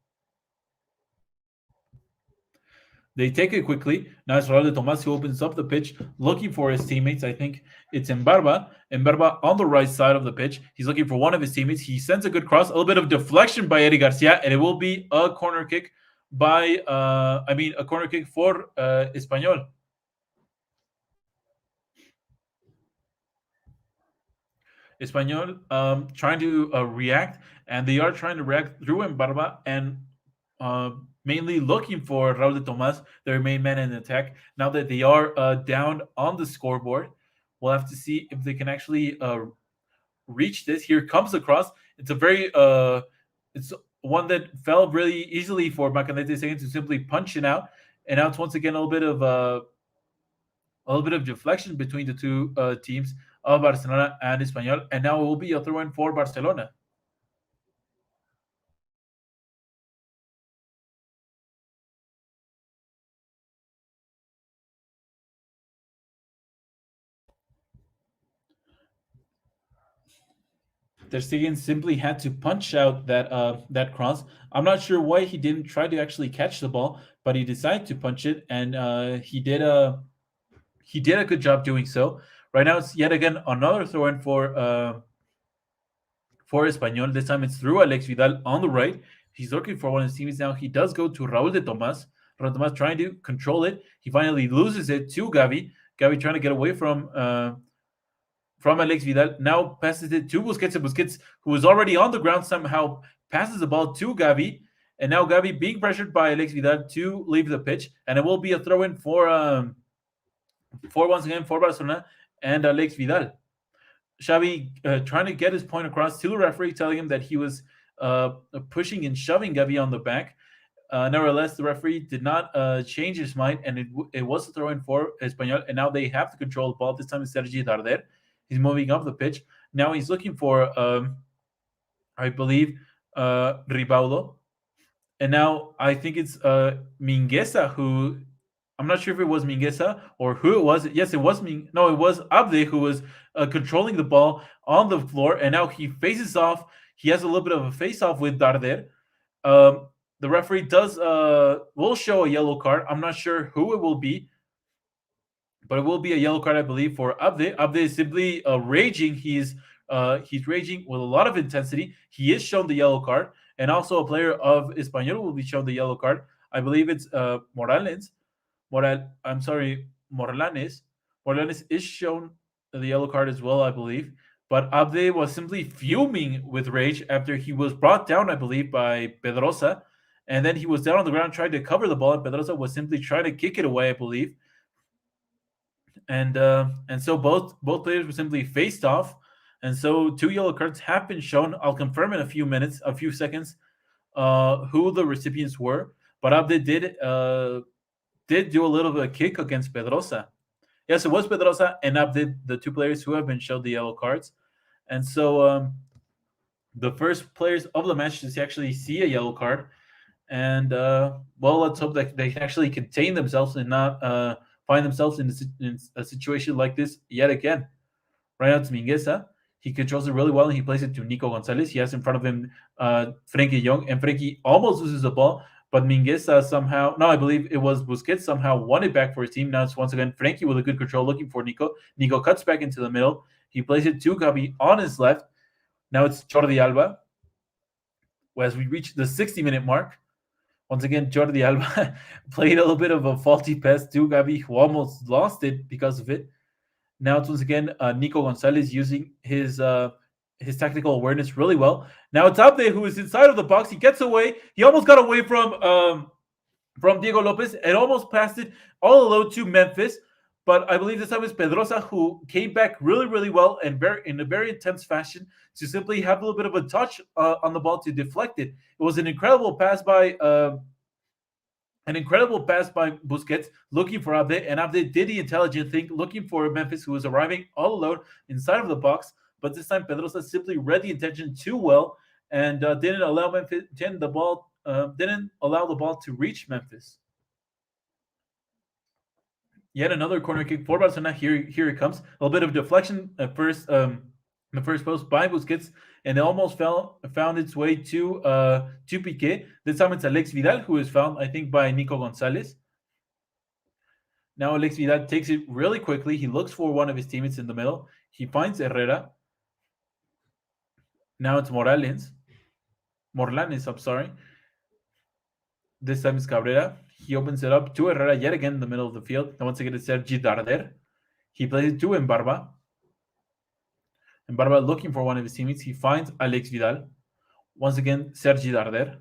They take it quickly. Now it's Raul de Tomas who opens up the pitch, looking for his teammates. I think it's Embarba. Embarba on the right side of the pitch. He's looking for one of his teammates. He sends a good cross, a little bit of deflection by Eddie Garcia, and it will be a corner kick a corner kick for Espanyol. Espanyol trying to react, and they are trying to react through Embarba and mainly looking for Raul de Tomas, their main man in attack. Now that they are down on the scoreboard, we'll have to see if they can actually reach this. Here comes the cross. It's a very it's one that fell really easily for Macanete Seguin to simply punch it out. And now it's once again a little bit of deflection between the two teams of Barcelona and Espanyol. And now it will be a throw-in for Barcelona. Ter Stegen simply had to punch out that cross. I'm not sure why he didn't try to actually catch the ball, but he decided to punch it, and he did a good job doing so. Right now, it's yet again another throw-in for Espanyol. This time it's through Alex Vidal on the right. He's looking for one of his teammates now. He does go to Raúl de Tomás. Raúl de Tomás trying to control it. He finally loses it to Gavi. Gavi trying to get away from Alex Vidal. Now passes it to Busquets. And Busquets, who is already on the ground, somehow passes the ball to Gavi. And now Gavi being pressured by Alex Vidal to leave the pitch. And it will be a throw-in for once again for Barcelona and Alex Vidal. Xavi trying to get his point across to the referee, telling him that he was pushing and shoving Gavi on the back. Nevertheless, the referee did not change his mind, and it was a throw-in for Espanyol, and now they have to control the ball. This time it's Sergi Darder. He's moving up the pitch. Now he's looking for, I believe, Ribaudo. And now I think it's Mingueza who, I'm not sure if it was Mingueza or who it was. Yes, it was it was Abde who was controlling the ball on the floor, and now he faces off. He has a little bit of a face-off with Darder. The referee will show a yellow card. I'm not sure who it will be, but it will be a yellow card, I believe, for Abde. Abde is simply raging. He's raging with a lot of intensity. He is shown the yellow card, and also a player of Espanyol will be shown the yellow card. I believe it's Morales. Morlanes. Morlanes is shown the yellow card as well, I believe. But Abde was simply fuming with rage after he was brought down, I believe, by Pedrosa. And then he was down on the ground trying to cover the ball, and Pedrosa was simply trying to kick it away, I believe. And so both players were simply faced off. And so 2 yellow cards have been shown. I'll confirm in a few seconds, who the recipients were. But Abde did do a little bit of kick against Pedrosa. Yes, it was Pedrosa and Abde, the 2 players who have been shown the yellow cards. And so the first players of the match to actually see a yellow card. And let's hope that they can actually contain themselves and not find themselves in a situation like this yet again. Right now it's Mingueza. He controls it really well, and he plays it to Nico Gonzalez. He has in front of him Frenkie Young, and Frenkie almost loses the ball, but Mingueza somehow, no, I believe it was Busquets, somehow won it back for his team. Now it's once again Frenkie with a good control looking for Nico. Nico cuts back into the middle. He plays it to Gavi on his left. Now it's Jordi Alba. As we reach the 60-minute mark, once again, Jordi Alba played a little bit of a faulty pass to Gavi, who almost lost it because of it. Now it's once again Nico Gonzalez using his tactical awareness really well. Now it's Abde who is inside of the box. He gets away. He almost got away from Diego Lopez and almost passed it all alone to Memphis. But I believe this time it's Pedrosa who came back really, really well and in a very intense fashion to simply have a little bit of a touch on the ball to deflect it. It was an incredible pass by Busquets looking for Abde, and Abde did the intelligent thing, looking for Memphis, who was arriving all alone inside of the box. But this time Pedrosa simply read the intention too well and didn't allow the ball to reach Memphis. Yet another corner kick for Barcelona. Here it comes. A little bit of deflection at first, the first post by Busquets, and it almost found its way to Piqué. This time it's Alex Vidal who is found, I think, by Nico Gonzalez. Now Alex Vidal takes it really quickly. He looks for one of his teammates in the middle. He finds Herrera. Now it's Morlanes, I'm sorry. This time it's Cabrera. He opens it up to Herrera yet again in the middle of the field. And once again, it's Sergi Darder. He plays it to Embarba. Embarba looking for one of his teammates. He finds Alex Vidal. Once again, Sergi Darder.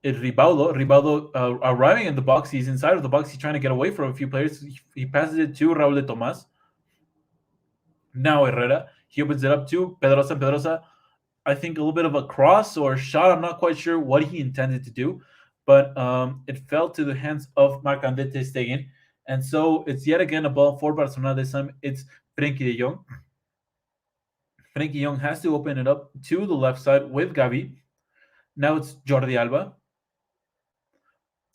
It's Ribaudo arriving in the box. He's inside of the box. He's trying to get away from a few players. He passes it to Raúl de Tomás. Now Herrera. He opens it up to Pedrosa. Pedrosa, I think a little bit of a cross or shot. I'm not quite sure what he intended to do. But it fell to the hands of Marc-André ter Stegen. And so it's yet again a ball for Barcelona. This time it's Frenkie de Jong. Frenkie de Jong has to open it up to the left side with Gavi. Now it's Jordi Alba.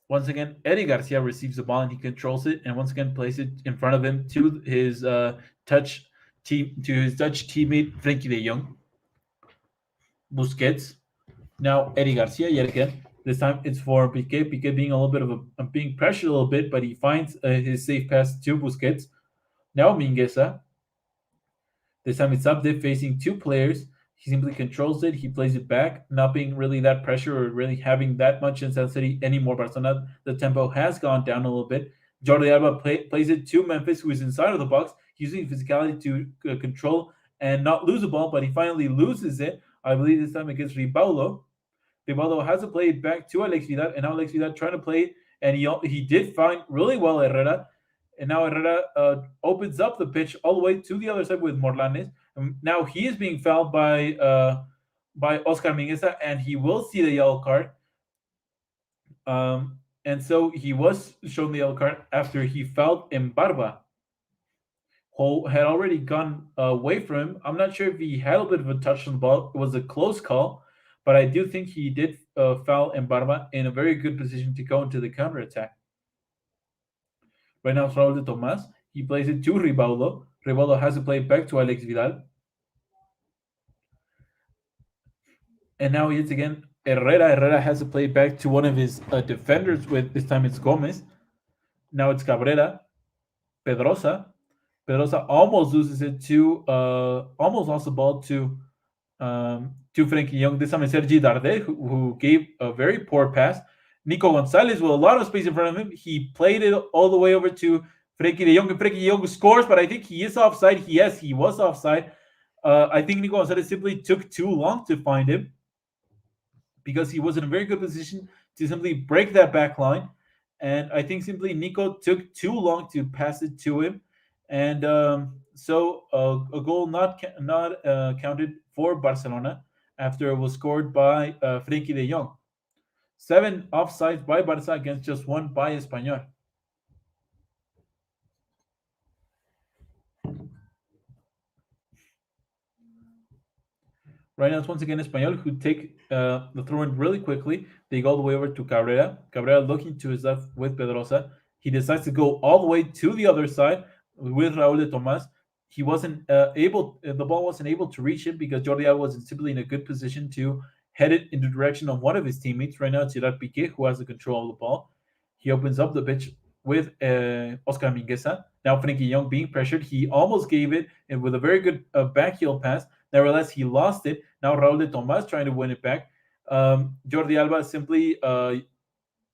Once again, Eddie Garcia receives the ball and he controls it, and once again plays it in front of him to his Dutch teammate Frenkie de Jong. Busquets. Now Eddie Garcia yet again. This time it's for Piqué. Piqué being a little bit of being pressured a little bit, but he finds his safe pass to Busquets. Now Mingueza. This time it's up there facing two players. He simply controls it. He plays it back, not being really that pressure or really having that much intensity anymore. Barcelona, the tempo has gone down a little bit. Jordi Alba plays it to Memphis, who is inside of the box, using physicality to control and not lose the ball, but he finally loses it. I believe this time against Ribaulo. Ribaulo has to play it back to Alex Vidal, and now Alex Vidal trying to play it, and he did find really well Herrera, and now Herrera opens up the pitch all the way to the other side with Morlanes. And now he is being fouled by Oscar Mingueza, and he will see the yellow card. And so he was shown the yellow card after he fouled Mbarba, who had already gone away from him. I'm not sure if he had a bit of a touch on the ball. It was a close call, but I do think he did foul Mbarba in a very good position to go into the counter attack. Right now, it's Raul de Tomas. He plays it to Ribaudo. Ribaudo has to play it back to Alex Vidal. And now, yet again, Herrera has to play it back to one of his defenders. With this time, it's Gomez. Now it's Cabrera. Pedrosa. Pedrosa almost loses it to, almost lost the ball to Frankie Young. This time it's Sergi Darder who gave a very poor pass. Nico Gonzalez with a lot of space in front of him. He played it all the way over to Frankie de Jong, and Frankie de Jong scores, but I think he is offside. Yes, he was offside. I think Nico Gonzalez simply took too long to find him because he was in a very good position to simply break that back line. And I think simply Nico took too long to pass it to him. And so a goal not counted for Barcelona after it was scored by Frenkie de Jong. 7 offsides by Barça against just 1 by Espanyol. Right now, it's once again Espanyol who take the throw in really quickly. They go all the way over to Cabrera. Cabrera looking to his left with Pedrosa. He decides to go all the way to the other side with Raul de Tomas. He wasn't the ball wasn't able to reach him because Jordi Alba was simply in a good position to head it in the direction of one of his teammates. Right now, it's Gerard Piqué who has the control of the ball. He opens up the pitch with Oscar Mingueza. Now, Frankie Young being pressured. He almost gave it and with a very good backheel pass. Nevertheless, he lost it. Now Raul de Tomas trying to win it back. Jordi Alba simply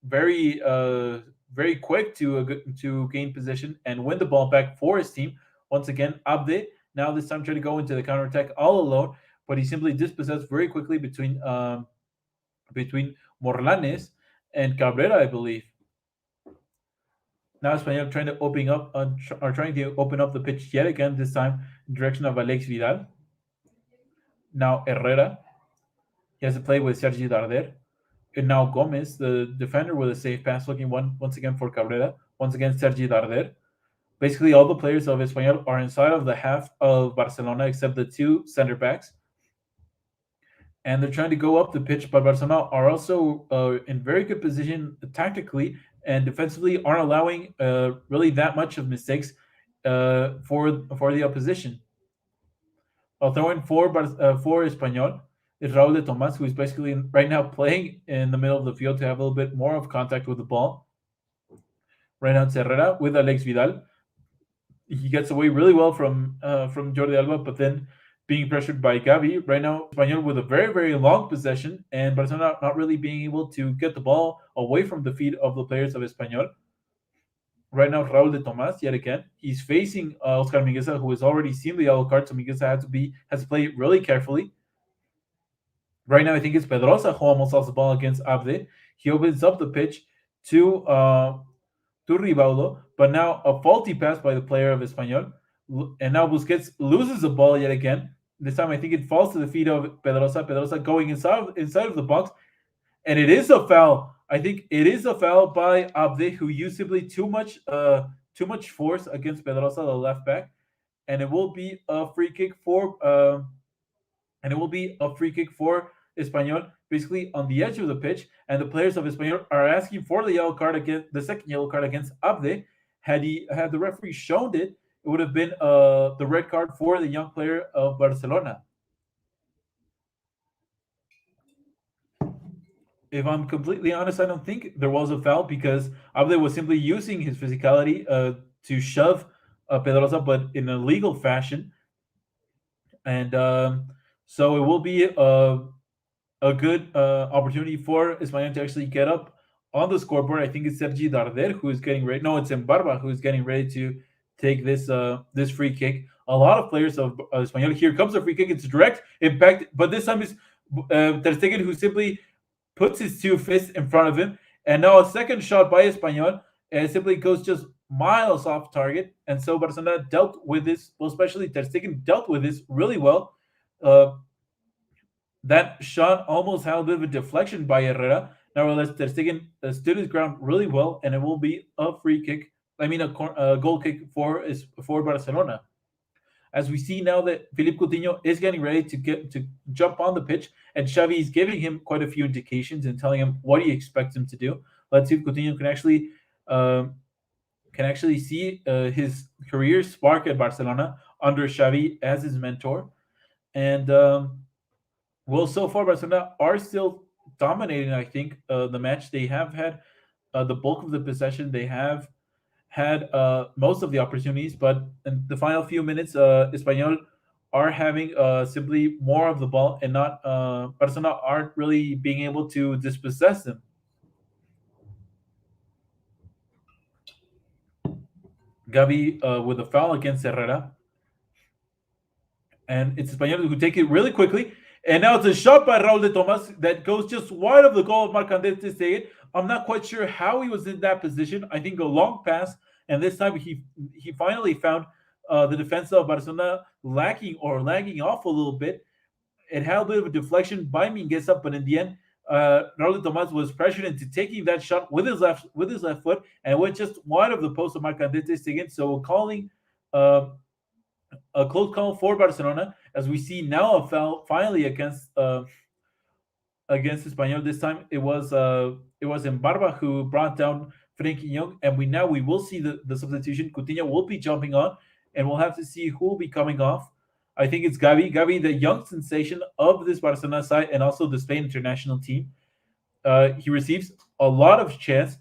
very quick to gain position and win the ball back for his team. Once again, Abde now this time trying to go into the counter attack all alone, but he simply dispossessed very quickly between Morlanes and Cabrera, I believe. Now Espanyol trying to open up the pitch yet again. This time in direction of Alex Vidal. Now Herrera. He has to play with Sergi Darder. And now Gomez, the defender, with a safe pass, looking once again for Cabrera. Once again, Sergi Darder. Basically, all the players of Espanyol are inside of the half of Barcelona except the 2 center backs. And they're trying to go up the pitch, but Barcelona are also in very good position tactically and defensively, aren't allowing really that much of mistakes for the opposition. I'll throw in for Espanyol is Raul de Tomas, who is basically right now playing in the middle of the field to have a little bit more of contact with the ball. Right now, it's Herrera with Alex Vidal. He gets away really well from Jordi Alba, but then being pressured by Gavi. Right now, Espanyol with a very, very long possession, and Barcelona not really being able to get the ball away from the feet of the players of Espanyol. Right now, Raul de Tomas, yet again, he's facing Oscar Mingueza, who has already seen the yellow card, so Mingueza has to play really carefully. Right now, I think it's Pedrosa who almost lost the ball against Abde. He opens up the pitch to Ribaudo, but now a faulty pass by the player of Espanyol. And now Busquets loses the ball yet again. This time, I think it falls to the feet of Pedrosa. Pedrosa going inside of the box. And it is a foul. I think it is a foul by Abde, who used simply too much force against Pedrosa, the left back. And it will be a free kick for Espanyol, basically on the edge of the pitch, and the players of Espanyol are asking for the second yellow card against Abde. Had the referee shown it, it would have been the red card for the young player of Barcelona. if I'm completely honest, I don't think there was a foul because Abde was simply using his physicality to shove Pedrosa, but in a legal fashion. And so it will be a good opportunity for Espanyol to actually get up on the scoreboard. I think it's Sergi Darder who is getting ready. No, it's Embarba who is getting ready to take this free kick. A lot of players of Espanyol. Here comes a free kick. It's direct impact, but this time it's Ter Stegen who simply puts his two fists in front of him. And now a second shot by Espanyol simply goes just miles off target. And so Barcelona dealt with this, well, especially Ter Stegen dealt with this really well. Uh, that shot almost had a bit of a deflection by Herrera. Nevertheless, Ter Stegen stood his ground really well, and it will be a free kick. I mean, a goal kick for Barcelona. As we see now that Philippe Coutinho is getting ready to jump on the pitch, and Xavi is giving him quite a few indications and telling him what he expects him to do. Let's see if Coutinho can actually see his career spark at Barcelona under Xavi as his mentor. And well, so far Barcelona are still dominating. I think the match they have had the bulk of the possession. They have had most of the opportunities, but in the final few minutes, Espanyol are having simply more of the ball, and not Barcelona aren't really being able to dispossess them. Gavi with a foul against Herrera, and it's Espanyol who take it really quickly. And now it's a shot by Raul de Tomas that goes just wide of the goal of Marc-André Stegen. I'm not quite sure how he was in that position. I think a long pass, and this time he finally found the defense of Barcelona lacking or lagging off a little bit. It had a bit of a deflection by Mingueza, but in the end, Raul de Tomas was pressured into taking that shot with his left foot, and it went just wide of the post of Marc-André Stegen. So calling uh, a close call for Barcelona, as we see now a foul finally against Espanyol. This time it was Embarba who brought down Frenkie Young, and we will see the substitution. Coutinho will be jumping on, and we'll have to see who will be coming off. I think it's Gavi, the young sensation of this Barcelona side, and also the Spain international team. He receives a lot of chance.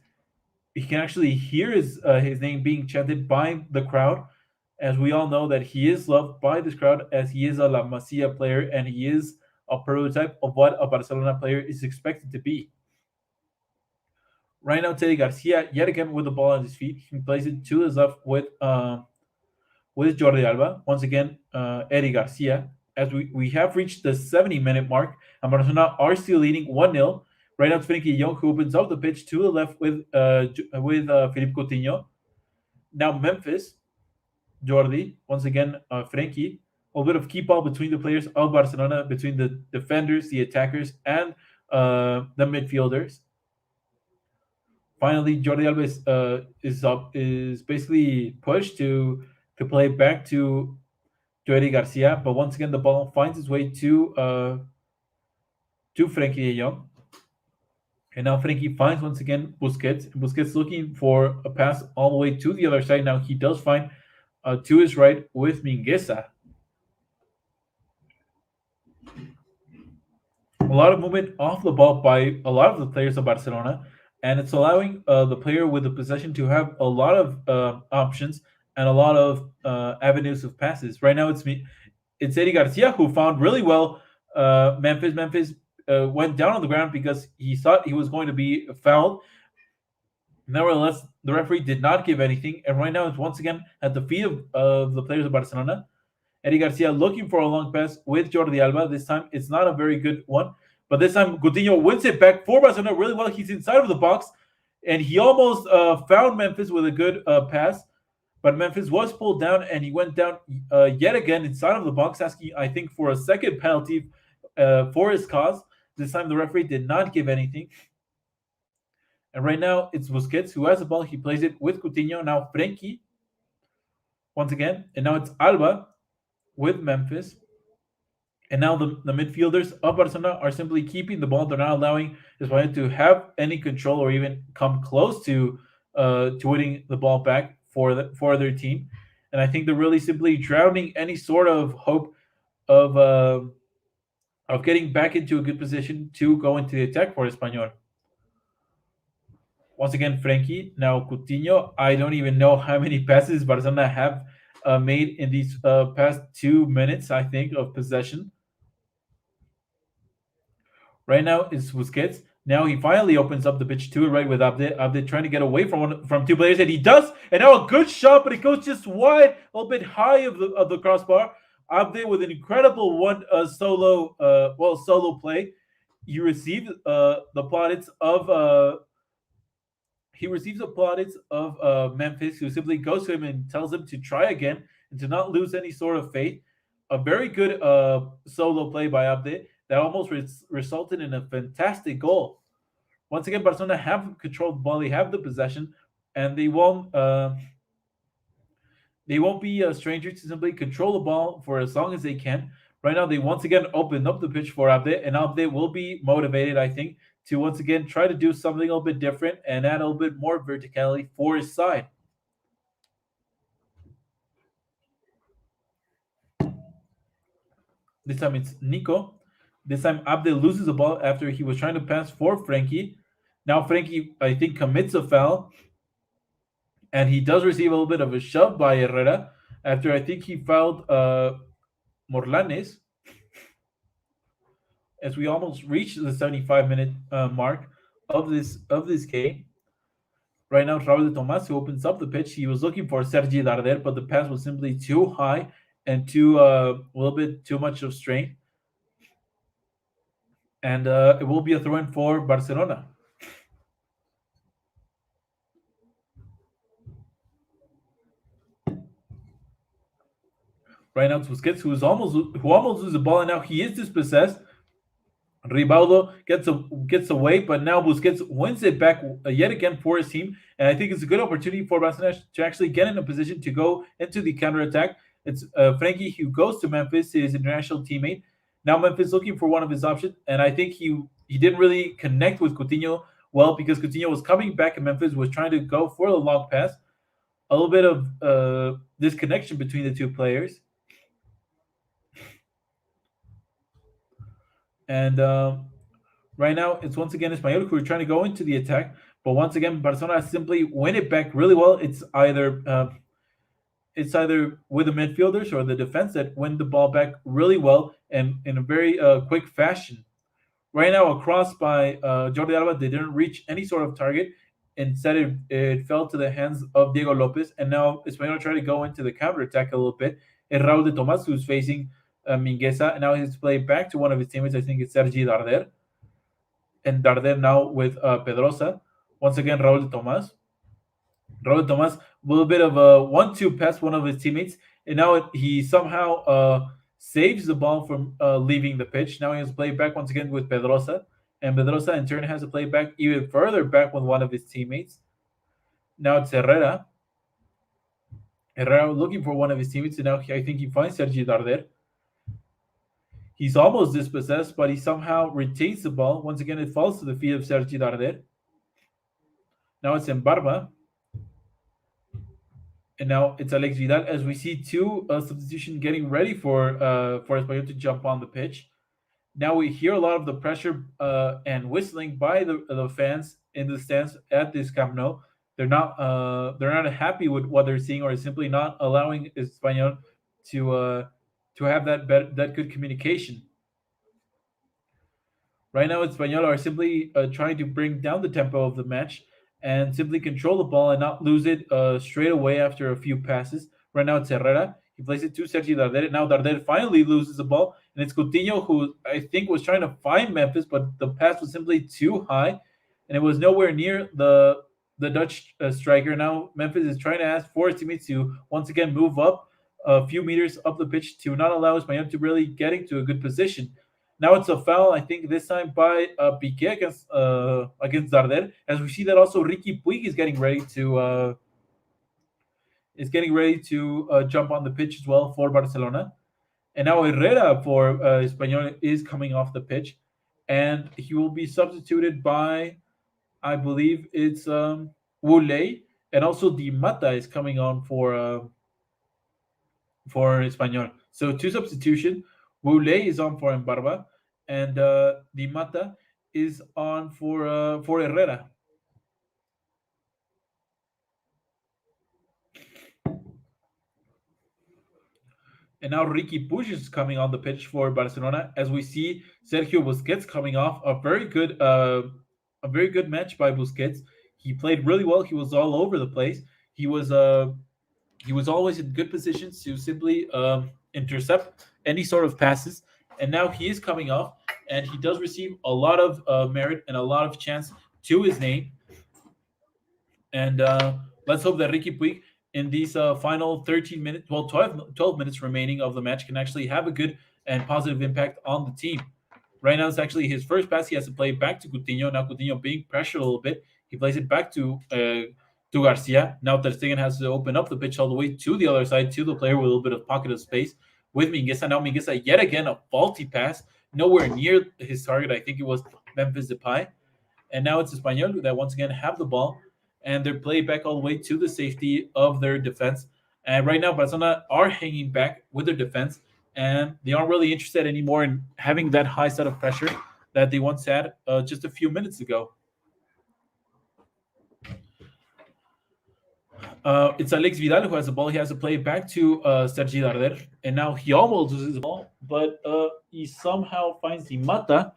He can actually hear his name being chanted by the crowd, as we all know that he is loved by this crowd, as he is a La Masia player, and he is a prototype of what a Barcelona player is expected to be. Right now, Teddy Garcia, yet again with the ball at his feet, he plays it to his left with Jordi Alba. Once again, Eddie Garcia. As we have reached the 70-minute mark, and Barcelona are still leading 1-0. Right now, it's Frenkie Young who opens up the pitch to the left with Philippe Coutinho. Now Memphis, Jordi, once again, Frenkie. A little bit of keep ball between the players of Barcelona, between the defenders, the attackers, and the midfielders. Finally, Jordi Alba is basically pushed to play back to Eddie Garcia, but once again the ball finds its way to Frenkie de Jong. And now Frenkie finds once again Busquets. Busquets looking for a pass all the way to the other side. Now he does find to his right with Mingueza. A lot of movement off the ball by a lot of the players of Barcelona, and it's allowing the player with the possession to have a lot of options and a lot of avenues of passes. Right now, it's Eddie Garcia who found really well Memphis. Memphis went down on the ground because he thought he was going to be fouled. Nevertheless, the referee did not give anything, and right now it's once again at the feet of the players of Barcelona. Eddie Garcia looking for a long pass with Jordi Alba. This time it's not a very good one, but this time Coutinho wins it back for Barcelona really well. He's inside of the box, and he almost found Memphis with a good pass, but Memphis was pulled down, and he went down yet again inside of the box, asking, I think, for a second penalty for his cause. This time the referee did not give anything. And right now it's Busquets who has the ball. He plays it with Coutinho. Now Frenkie once again, and now it's Alba with Memphis. And now the midfielders of Barcelona are simply keeping the ball. They're not allowing Espanyol to have any control or even come close to winning the ball back for their team. And I think they're really simply drowning any sort of hope of getting back into a good position to go into the attack for Espanyol. Once again, Frankie. Now Coutinho. I don't even know how many passes Barcelona have made in these past 2 minutes, I think, of possession. Right now it's Busquets. Now he finally opens up the pitch to it right with Abde. Abde trying to get away from two players, and he does. And now a good shot, but it goes just wide, a little bit high of the crossbar. Abde with an incredible one solo play. He received the plaudits of he receives the plaudits of Memphis, who simply goes to him and tells him to try again and to not lose any sort of faith. A very good solo play by Abde that almost resulted in a fantastic goal. Once again, Barcelona have controlled the ball, they have the possession, and they won't be a stranger to simply control the ball for as long as they can. Right now, they once again open up the pitch for Abde, and Abde will be motivated, I think, to once again try to do something a little bit different and add a little bit more verticality for his side. This time it's Nico. This time Abde loses the ball after he was trying to pass for Frankie. Now Frankie, I think, commits a foul, and he does receive a little bit of a shove by Herrera after I think he fouled Morlanes as we almost reached the 75-minute mark of this game. Right now, Raul de Tomas, who opens up the pitch, he was looking for Sergi Darder, but the pass was simply too high and too a little bit too much of strength. And it will be a throw in for Barcelona. Right now, it's Busquets, who almost loses the ball, and now he is dispossessed. Rivaldo gets away, but now Busquets wins it back yet again for his team, and I think it's a good opportunity for Barcelona to actually get in a position to go into the counterattack. It's Frankie who goes to Memphis, his international teammate. Now Memphis looking for one of his options, and I think he didn't really connect with Coutinho well because Coutinho was coming back, and Memphis was trying to go for the long pass. A little bit of disconnection between the two players. And right now, it's once again Espanyol who are trying to go into the attack, but once again, Barcelona simply win it back really well. It's either with the midfielders or the defense that win the ball back really well and in a very quick fashion. Right now, a cross by Jordi Alba, they didn't reach any sort of target. Instead, it fell to the hands of Diego Lopez, and now Espanyol trying to go into the counter attack a little bit. And Raul de Tomas, who's facing Mingueza, and now he's played back to one of his teammates. I think it's Sergi Darder. And Darder now with Pedrosa. Once again, Raul de Tomas. Raul de Tomas, a little bit of a 1-2 pass one of his teammates, and now he somehow saves the ball from leaving the pitch. Now he has to play back once again with Pedrosa, and Pedrosa in turn has to play back even further back with one of his teammates. Now it's Herrera. Herrera looking for one of his teammates, and now I think he finds Sergi Darder. He's almost dispossessed, but he somehow retains the ball. Once again, it falls to the feet of Sergi Darder. Now it's Barba. And now it's Alex Vidal as we see two substitution getting ready for Espanyol to jump on the pitch. Now we hear a lot of the pressure and whistling by the fans in the stands at this Camp Nou. They're not happy with what they're seeing, or simply not allowing Espanyol to have that good communication. Right now, Espanyol are simply trying to bring down the tempo of the match and simply control the ball and not lose it straight away after a few passes. Right now, it's Herrera. He plays it to Sergi Darder. Now Darder finally loses the ball, and it's Coutinho who I think was trying to find Memphis, but the pass was simply too high, and it was nowhere near the Dutch striker. Now Memphis is trying to ask for his teammates to once again move up a few meters up the pitch to not allow Espanyol to really get into a good position. Now it's a foul, I think this time by Piqué against Darder, as we see that also Ricky Puig is getting ready to jump on the pitch as well for Barcelona. And now Herrera for Espanyol is coming off the pitch, and he will be substituted by, I believe it's Wuley, and also Di Mata is coming on for Espanyol. So two substitution. Wuley is on for Barba, and Di Mata is on for Herrera. And now Ricky Puig is coming on the pitch for Barcelona as we see Sergio Busquets coming off a very good match by Busquets. He played really well. He was all over the place. He was uh, he was always in good positions to simply intercept any sort of passes. And now he is coming off, and he does receive a lot of merit and a lot of chance to his name. And let's hope that Ricky Puig, in these final 13 minutes, well, 12 minutes remaining of the match, can actually have a good and positive impact on the team. Right now, it's actually his first pass. He has to play back to Coutinho. Now Coutinho being pressured a little bit. He plays it back to Garcia. Now Ter Stegen has to open up the pitch all the way to the other side to the player with a little bit of pocket of space with Mingueza. Now Mingueza yet again a faulty pass, nowhere near his target. I think it was Memphis Depay. And now it's Espanyol that once again have the ball, and they're played back all the way to the safety of their defense. And right now, Barcelona are hanging back with their defense, and they aren't really interested anymore in having that high set of pressure that they once had just a few minutes ago. It's Alex Vidal who has the ball. He has to play back to Sergi Darder, and now he almost loses the ball, but he somehow finds the Mata,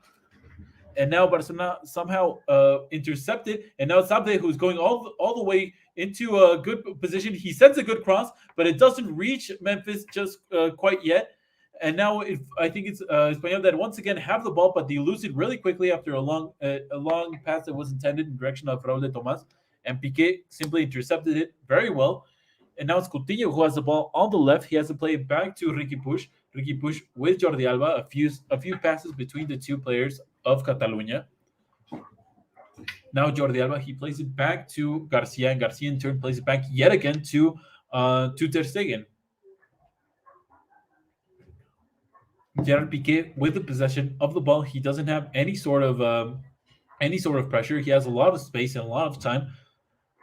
and now Barcelona somehow intercepted, and now it's Abde who's going all the way into a good position. He sends a good cross, but it doesn't reach Memphis just quite yet. And now I think it's Espanyol that once again have the ball, but they lose it really quickly after a long pass that was intended in the direction of Raul de Tomas, and Piqué simply intercepted it very well. And now it's Coutinho who has the ball on the left. He has to play it back to Ricky Puig. Ricky Puig with Jordi Alba. A few passes between the two players of Catalunya. Now Jordi Alba, he plays it back to Garcia, and Garcia in turn plays it back yet again to Ter Stegen. Gerard Piqué with the possession of the ball. He doesn't have any sort of pressure. He has a lot of space and a lot of time.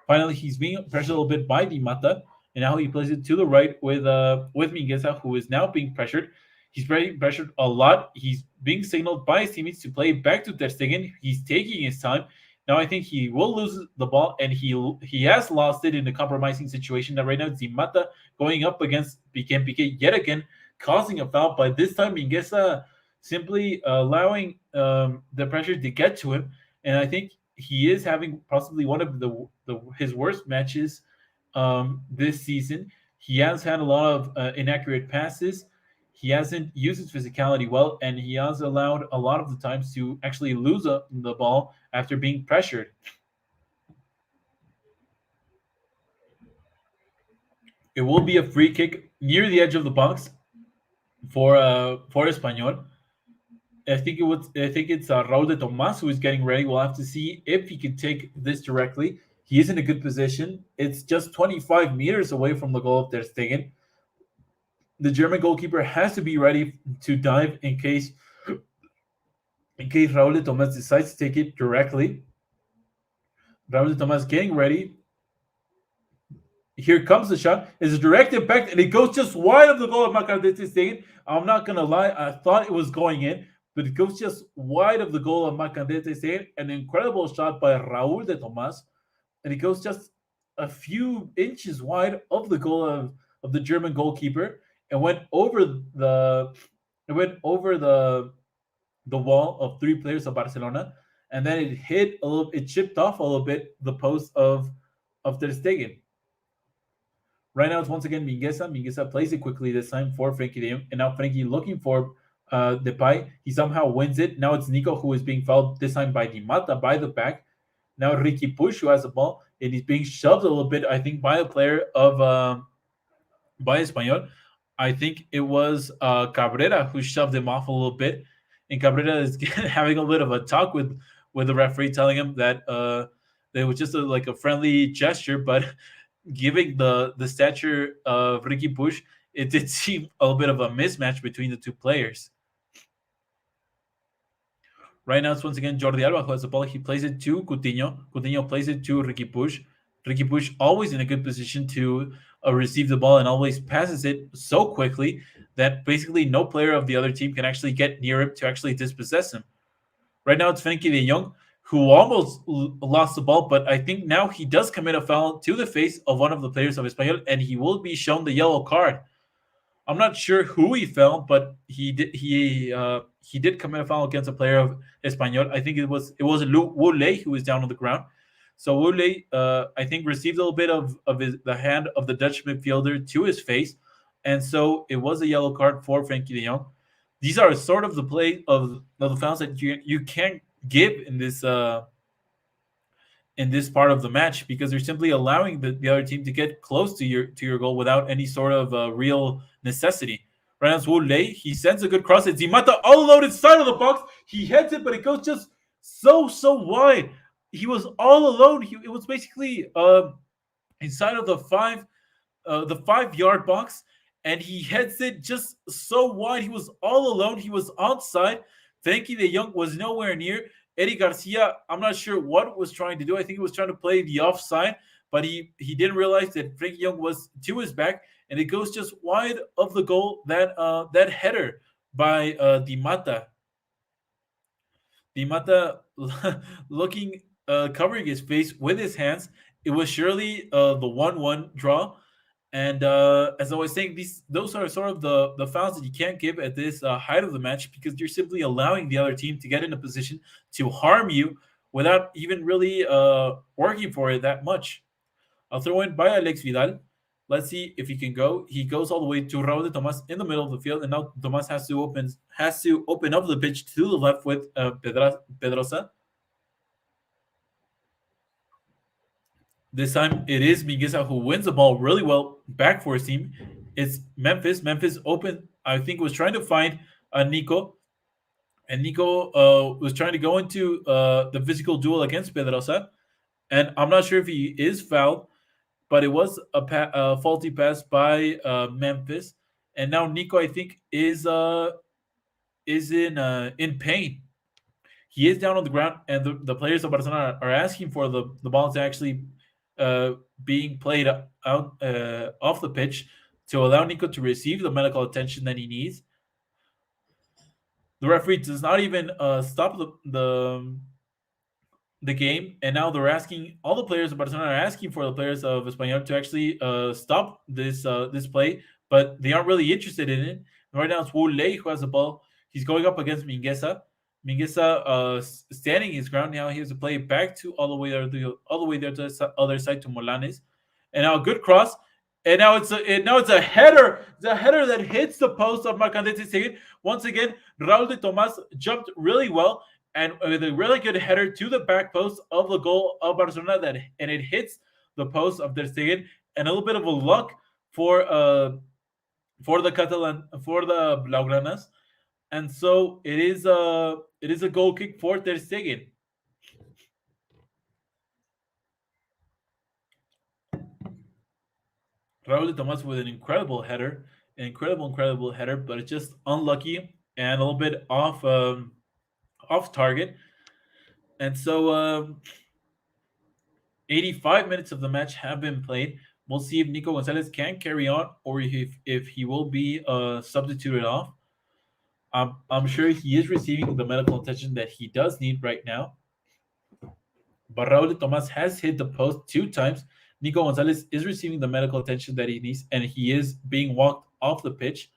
Finally, he's being pressured a little bit by Di Mata, and now he plays it to the right with Mingueza, who is now being pressured. He's being pressured a lot. He's being signaled by his teammates to play back to Ter Stegen. He's taking his time. Now I think he will lose the ball, and he has lost it in a compromising situation. Now right now it's Di Mata going up against Piqué yet again, causing a foul. But this time Mingueza simply allowing the pressure to get to him, and I think he is having possibly one of his worst matches this season. He has had a lot of inaccurate passes. He hasn't used his physicality well, and he has allowed a lot of the times to actually lose the ball after being pressured. It will be a free kick near the edge of the box for Espanyol. I think it's Raul de Tomas who is getting ready. We'll have to see if he can take this directly. He is in a good position. It's just 25 meters away from the goal of Ter Stegen. The German goalkeeper has to be ready to dive in case Raul de Tomas decides to take it directly. Raul de Tomas getting ready. Here comes the shot. It's a direct impact, and it goes just wide of the goal of Ter Stegen. I'm not going to lie. I thought it was going in, but it goes just wide of the goal of Ter Stegen. An incredible shot by Raul de Tomas, and it goes just a few inches wide of the goal of the German goalkeeper, and went over the wall of three players of Barcelona, and then it chipped off a little bit the post of Ter Stegen. Right now, it's once again Mingueza. Mingueza plays it quickly this time for Frenkie de Jong, and now Frenkie looking for Depay. He somehow wins it. Now it's Nico who is being fouled this time by Di Mata by the back. Now Ricky Puig who has the ball, and he's being shoved a little bit, I think, by a player of by Espanyol. I think it was Cabrera who shoved him off a little bit, and Cabrera is having a bit of a talk with the referee, telling him that it was just like a friendly gesture, but giving the stature of Ricky Puig, it did seem a little bit of a mismatch between the two players. Right now, it's once again Jordi Alba who has the ball. He plays it to Coutinho. Coutinho plays it to Ricky Puig. Ricky Puig always in a good position to receive the ball and always passes it so quickly that basically no player of the other team can actually get near him to actually dispossess him. Right now, it's Frenkie de Jong who almost lost the ball, but I think now he does commit a foul to the face of one of the players of Espanyol, and he will be shown the yellow card. I'm not sure who he fouled, but he did commit a foul against a player of Espanyol. I think it was Wu Lei who was down on the ground. So Wu Lei, I think, received a little bit of the hand of the Dutch midfielder to his face, and so it was a yellow card for Frankie De Jong. These are sort of the play of the fouls that you can't give in this part of the match because you're simply allowing the other team to get close to your goal without any sort of real necessity. Right now, it's Wu Lei. He sends a good cross. It's Zimata all alone inside of the box. He heads it, but it goes just so wide. He was all alone. It was basically inside of the 5 yard box, and he heads it just so wide. He was all alone. He was onside. Frankie De Jong was nowhere near. Eddie Garcia, I'm not sure what was trying to do. I think he was trying to play the offside, but he didn't realize that Frankie De Jong was to his back, and it goes just wide of the goal. That header by Di Mata. Di Mata looking, covering his face with his hands. It was surely the 1-1 draw. And as I was saying, those are sort of the fouls that you can't give at this height of the match because you're simply allowing the other team to get in a position to harm you without even really working for it that much. I'll throw in by Alex Vidal. Let's see if he can go. He goes all the way to Raul de Tomas in the middle of the field, and now Tomas has to open up the pitch to the left with Pedrosa. This time it is Mingueza who wins the ball really well back for his team. It's Memphis. Memphis open, I think, was trying to find Nico. And Nico was trying to go into the physical duel against Pedrosa. And I'm not sure if he is fouled, but it was a faulty pass by Memphis. And now Nico, I think, is in pain. He is down on the ground, and the players of Barcelona are asking for the ball to actually being played out off the pitch to allow Nico to receive the medical attention that he needs. The referee does not even stop the game, and now they're asking all the players of Barcelona are asking for the players of Espanyol to actually stop this play, but they aren't really interested in it. Right now, it's Wu Lei who has the ball. He's going up against Mingueza. Mingueza standing his ground now. He has to play it back to all the way there to the other side to Molanes, and now a good cross. And now it's a header. It's a header that hits the post of Marcantes. Once again, Raul de Tomas jumped really well and with a really good header to the back post of the goal of Barcelona and it hits the post of Ter Stegen, and a little bit of a luck for the Blaugranas, and so it is a goal kick for Ter Stegen. Raul de Tomas with an incredible header, but it's just unlucky and a little bit off target. And so 85 minutes of the match have been played. We'll see if Nico Gonzalez can carry on or if he will be substituted off. I'm sure he is receiving the medical attention that he does need right now. But Raul de Tomas has hit the post 2 times. Nico Gonzalez is receiving the medical attention that he needs, and he is being walked off the pitch.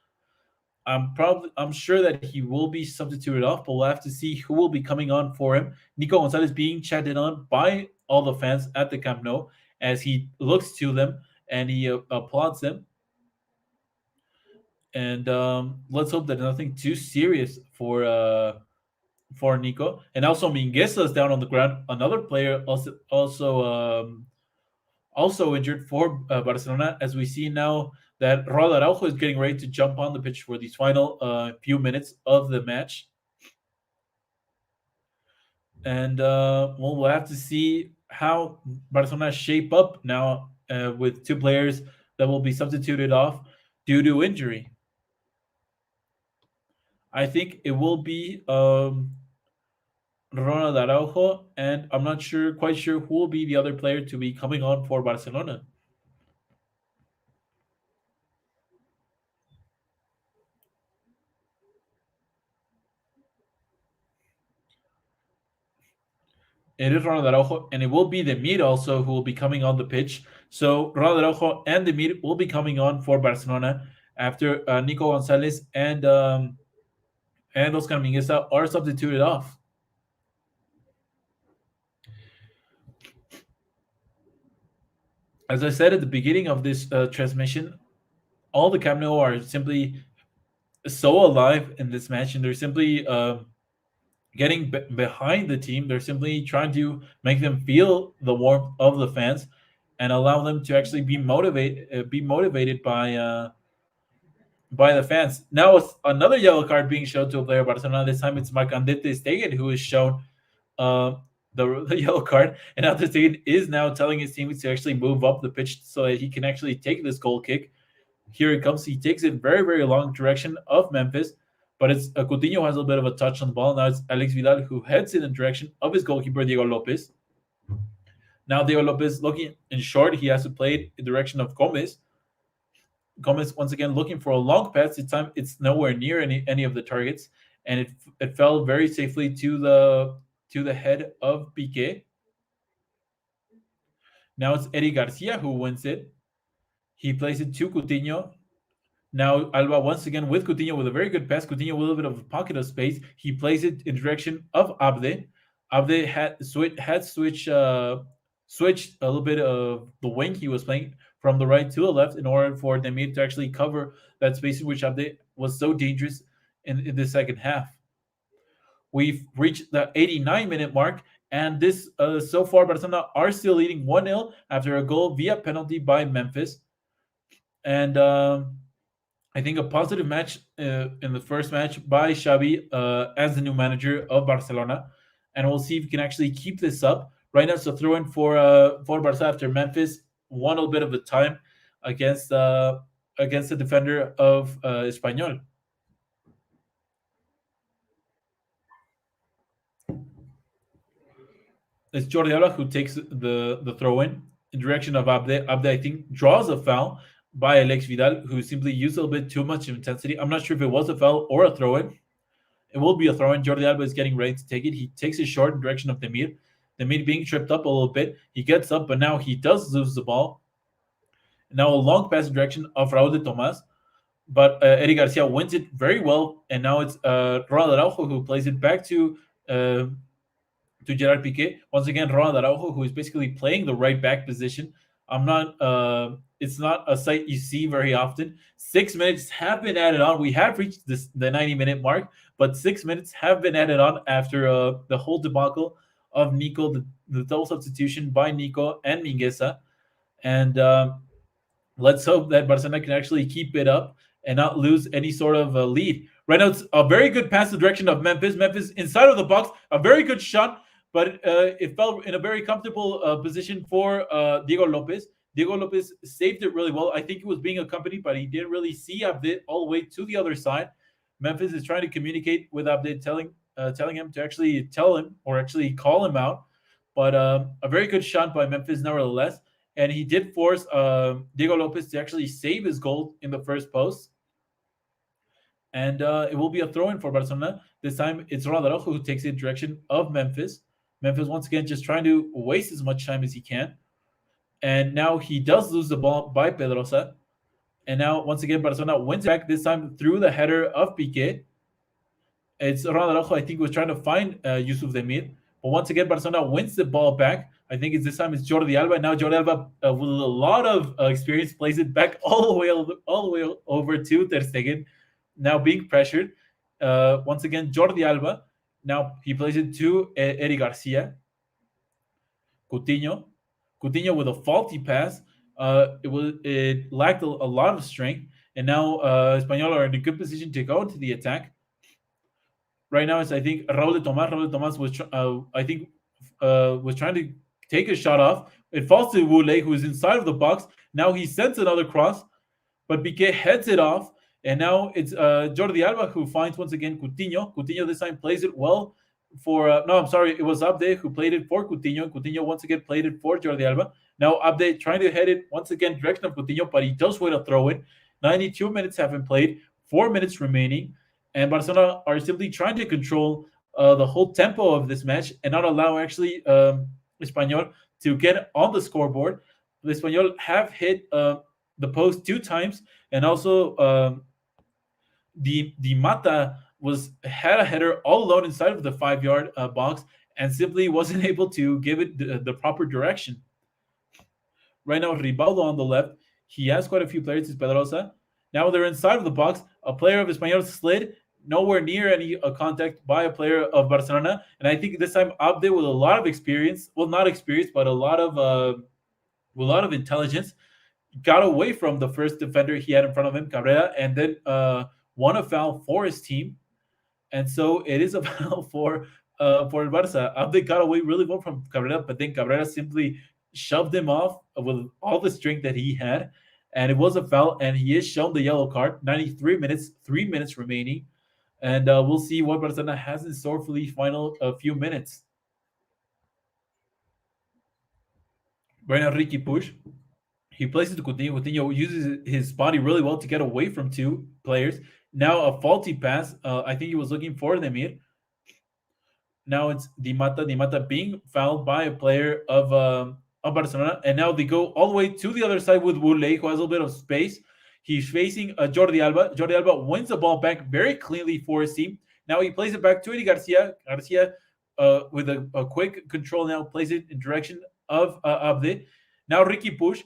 I'm sure that he will be substituted off, but we'll have to see who will be coming on for him. Nico Gonzalez being chatted on by all the fans at the Camp Nou as he looks to them and he applauds them. And let's hope that nothing too serious for Nico. And also Mingueza is down on the ground. Another player also injured for Barcelona, as we see now that Ronald Araujo is getting ready to jump on the pitch for these final few minutes of the match. And we'll have to see how Barcelona shape up now with 2 players that will be substituted off due to injury. I think it will be Ronald Araujo, and I'm not quite sure who will be the other player to be coming on for Barcelona. It is Ronald Araujo, and it will be the Demir also who will be coming on the pitch. So Ronald Araujo and the Demir will be coming on for Barcelona after Nico Gonzalez and Oscar Mingueza are substituted off. As I said at the beginning of this transmission, all the Camp Nou are simply so alive in this match, and they're simply getting behind the team. They're simply trying to make them feel the warmth of the fans and allow them to actually be motivated by the fans. Now, it's another yellow card being shown to a player of Barcelona. This time, it's Marc-André ter Stegen who is shown uh, the yellow card, and now ter Stegen is now telling his teammates to actually move up the pitch so that he can actually take this goal kick. Here it comes. He takes it very, very long direction of Memphis, but it's Coutinho has a bit of a touch on the ball. Now it's Alex Vidal who heads in the direction of his goalkeeper, Diego Lopez. Now Diego Lopez looking in short. He has to play it in the direction of Gomez. Gomez once again looking for a long pass. This time it's nowhere near any of the targets, and it fell very safely to the head of Piqué. Now it's Eddie Garcia who wins it. He plays it to Coutinho. Now Alba once again with Coutinho with a very good pass. Coutinho with a little bit of a pocket of space. He plays it in direction of Abde. Abde had switched a little bit of the wing he was playing from the right to the left in order for Demir to actually cover that space in which Abde was so dangerous in the second half. We've reached the 89-minute mark, and this so far Barcelona are still leading 1-0 after a goal via penalty by Memphis. And I think a positive match in the first match by Xavi as the new manager of Barcelona, and we'll see if he can actually keep this up. Right now, it's a throw-in for Barca after Memphis won a little bit of the time against the defender of Espanyol. It's Jordi Alba who takes the throw-in direction of Abde. Abde, I think, draws a foul by Alex Vidal, who simply used a little bit too much intensity. I'm not sure if it was a foul or a throw-in. It will be a throw-in. Jordi Alba is getting ready to take it. He takes it short in direction of Demir. Demir being tripped up a little bit. He gets up, but now he does lose the ball. Now a long pass in direction of Raul de Tomas. But Eddie Garcia wins it very well. And now it's Ronald Araujo who plays it back to Gerard Piqué. Once again, Ronald Araujo, who is basically playing the right back position. It's not a sight you see very often. 6 minutes have been added on. We have reached the 90-minute mark, but 6 minutes have been added on after the whole debacle of Nico, the double substitution by Nico and Mingueza. And let's hope that Barcelona can actually keep it up and not lose any sort of lead. Right now, it's a very good pass in the direction of Memphis. Memphis inside of the box, a very good shot, but it fell in a very comfortable position for Diego Lopez. Diego Lopez saved it really well. I think he was being accompanied, but he didn't really see Abde all the way to the other side. Memphis is trying to communicate with Abde, telling him to actually tell him or actually call him out. But a very good shot by Memphis, nevertheless. And he did force Diego Lopez to actually save his goal in the first post. And it will be a throw-in for Barcelona. This time, it's Ronald Araujo who takes it in direction of Memphis. Memphis, once again, just trying to waste as much time as he can. And now he does lose the ball by Pedrosa. And now, once again, Barcelona wins it back, this time through the header of Piqué. It's Ronald Araujo, I think, was trying to find Yusuf Demir. But once again, Barcelona wins the ball back. I think this time it's Jordi Alba. Now Jordi Alba, with a lot of experience, plays it back all the way over to ter Stegen. Now being pressured. Once again, Jordi Alba. Now he plays it to Eddie Garcia. Coutinho with a faulty pass. It lacked a lot of strength, and now Espanyol are in a good position to go into the attack. Right now, it's I think Raul de Tomas. Raul de Tomas was was trying to take a shot off. It falls to Wule, who is inside of the box. Now he sends another cross, but Piqué heads it off, and now it's Jordi Alba who finds once again Coutinho. Coutinho this time plays it well for no, I'm sorry, it was Abde who played it for Coutinho. Coutinho once again played it for Jordi Alba. Now Abde trying to head it once again direction of Coutinho, but he does win a throw in. 92 minutes have been played, 4 minutes remaining, and Barcelona are simply trying to control the whole tempo of this match and not allow actually Espanyol to get on the scoreboard. The Espanyol have hit the post two times, and also the Mata was had a header all alone inside of the 5 yard box and simply wasn't able to give it the proper direction. Right now, Ribaldo on the left. He has quite a few players. Is Pedrosa. Now they're inside of the box. A player of Espanyol slid nowhere near any contact by a player of Barcelona, and I think this time Abde with a lot of experience. Well, not experience, but with a lot of intelligence, got away from the first defender he had in front of him, Cabrera, and then won a foul for his team. And so it is a foul for Barça. Abde got away really well from Cabrera, but then Cabrera simply shoved him off with all the strength that he had, and it was a foul. And he is shown the yellow card. 93 minutes, 3 minutes remaining, and we'll see what Barcelona has in store for the final few minutes. Right now, Ricky push. He plays it to Coutinho. Coutinho uses his body really well to get away from two players. Now a faulty pass. I think he was looking for Demir. Now it's Di Mata. Di Mata being fouled by a player of Barcelona, and now they go all the way to the other side with Wouley, who has a little bit of space. He's facing Jordi Alba. Jordi Alba wins the ball back very cleanly for his team. Now he plays it back to Eddie Garcia. Garcia, with a quick control, now plays it in direction of Abde. Now Ricky Push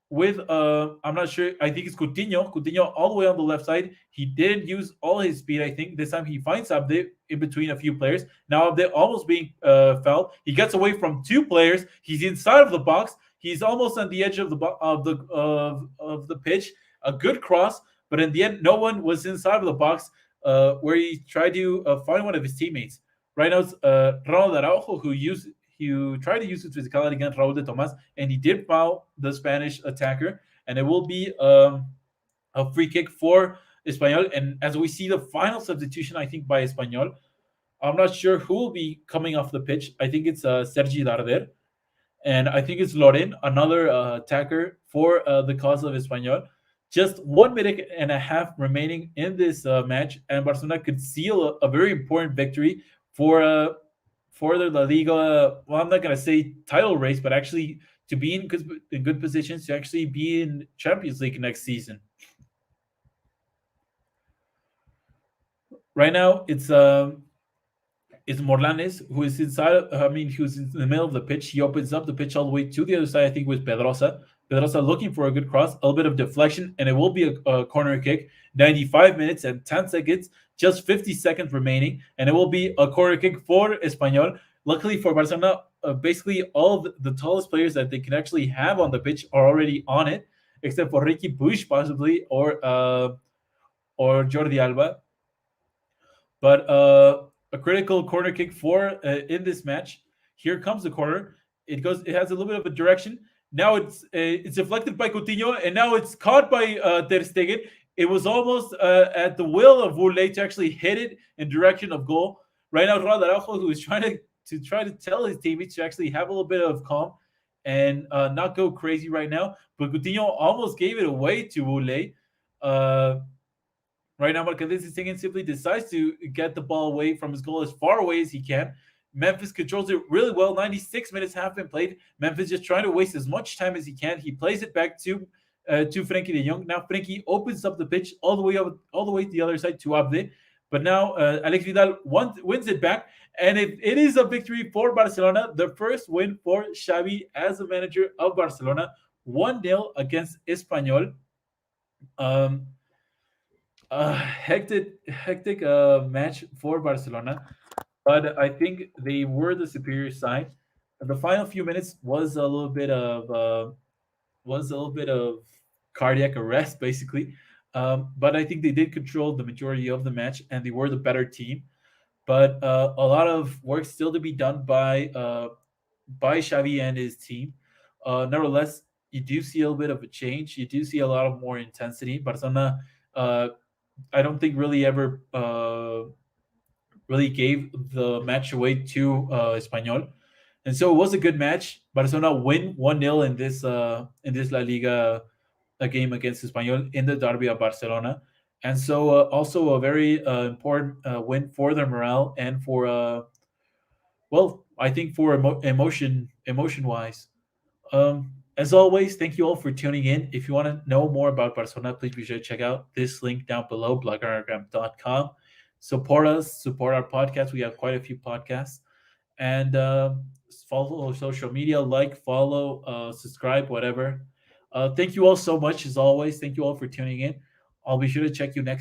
with I'm not sure. I think it's Coutinho. Coutinho all the way on the left side. He didn't use all his speed. I think this time he finds Abde in between a few players. Now Abde almost being fouled. He gets away from two players. He's inside of the box. He's almost on the edge of the pitch. A good cross, but in the end, no one was inside of the box where he tried to find one of his teammates. Right now, it's Ronald Araujo who tried to use his physicality against Raúl de Tomás, and he did foul the Spanish attacker, and it will be a free kick for Espanyol. And as we see the final substitution, I think by Espanyol, I'm not sure who will be coming off the pitch. I think it's Sergi Darder, and I think it's Loren, another attacker for the cause of Espanyol. Just 1 minute and a half remaining in this match, and Barcelona could seal a very important victory for for the La Liga. Well, I'm not gonna say title race, but actually to be in good positions to actually be in Champions League next season. Right now, it's Morlanes who is inside. I mean, who's in the middle of the pitch. He opens up the pitch all the way to the other side. I think with Pedrosa. Pedrosa looking for a good cross, a little bit of deflection, and it will be a corner kick. 95 minutes and 10 seconds, just 50 seconds remaining, and it will be a corner kick for Espanyol. Luckily for Barcelona, basically all the tallest players that they can actually have on the pitch are already on it, except for Ricky Bush possibly or Jordi Alba. But a critical corner kick for in this match. Here comes the corner. It goes. It has a little bit of a direction. Now it's deflected by Coutinho, and now it's caught by Ter Stegen. It was almost at the will of Wouley to actually hit it in direction of goal. Right now, Ronald Araujo, who is trying to tell his teammates to actually have a little bit of calm and not go crazy right now. But Coutinho almost gave it away to Wouley. Right now, Marcadesi Singing simply decides to get the ball away from his goal as far away as he can. Memphis controls it really well. 96 minutes have been played. Memphis just trying to waste as much time as he can. He plays it back to Frenkie de Jong. Now Frenkie opens up the pitch all the way to the other side to Abde. But now Alex Vidal wins it back, and it is a victory for Barcelona. The first win for Xavi as the manager of Barcelona. 1-0 against Espanyol. Hectic match for Barcelona, but I think they were the superior side. The final few minutes was a little bit of cardiac arrest, basically. But I think they did control the majority of the match, and they were the better team. But a lot of work still to be done by Xavi and his team. Nevertheless, you do see a little bit of a change. You do see a lot of more intensity. Barcelona, I don't think really ever really gave the match away to Espanyol, and so it was a good match. Barcelona win 1-0 in this La Liga game against Espanyol in the Derby of Barcelona, and so also a very important win for their morale and for well, I think for emotion wise. As always, thank you all for tuning in. If you want to know more about Barcelona, please be sure to check out this link down below, blaugranagram.com. Support us, support our podcast. We have quite a few podcasts. And follow social media, like, follow, subscribe, whatever. Thank you all so much, as always. Thank you all for tuning in. I'll be sure to check you next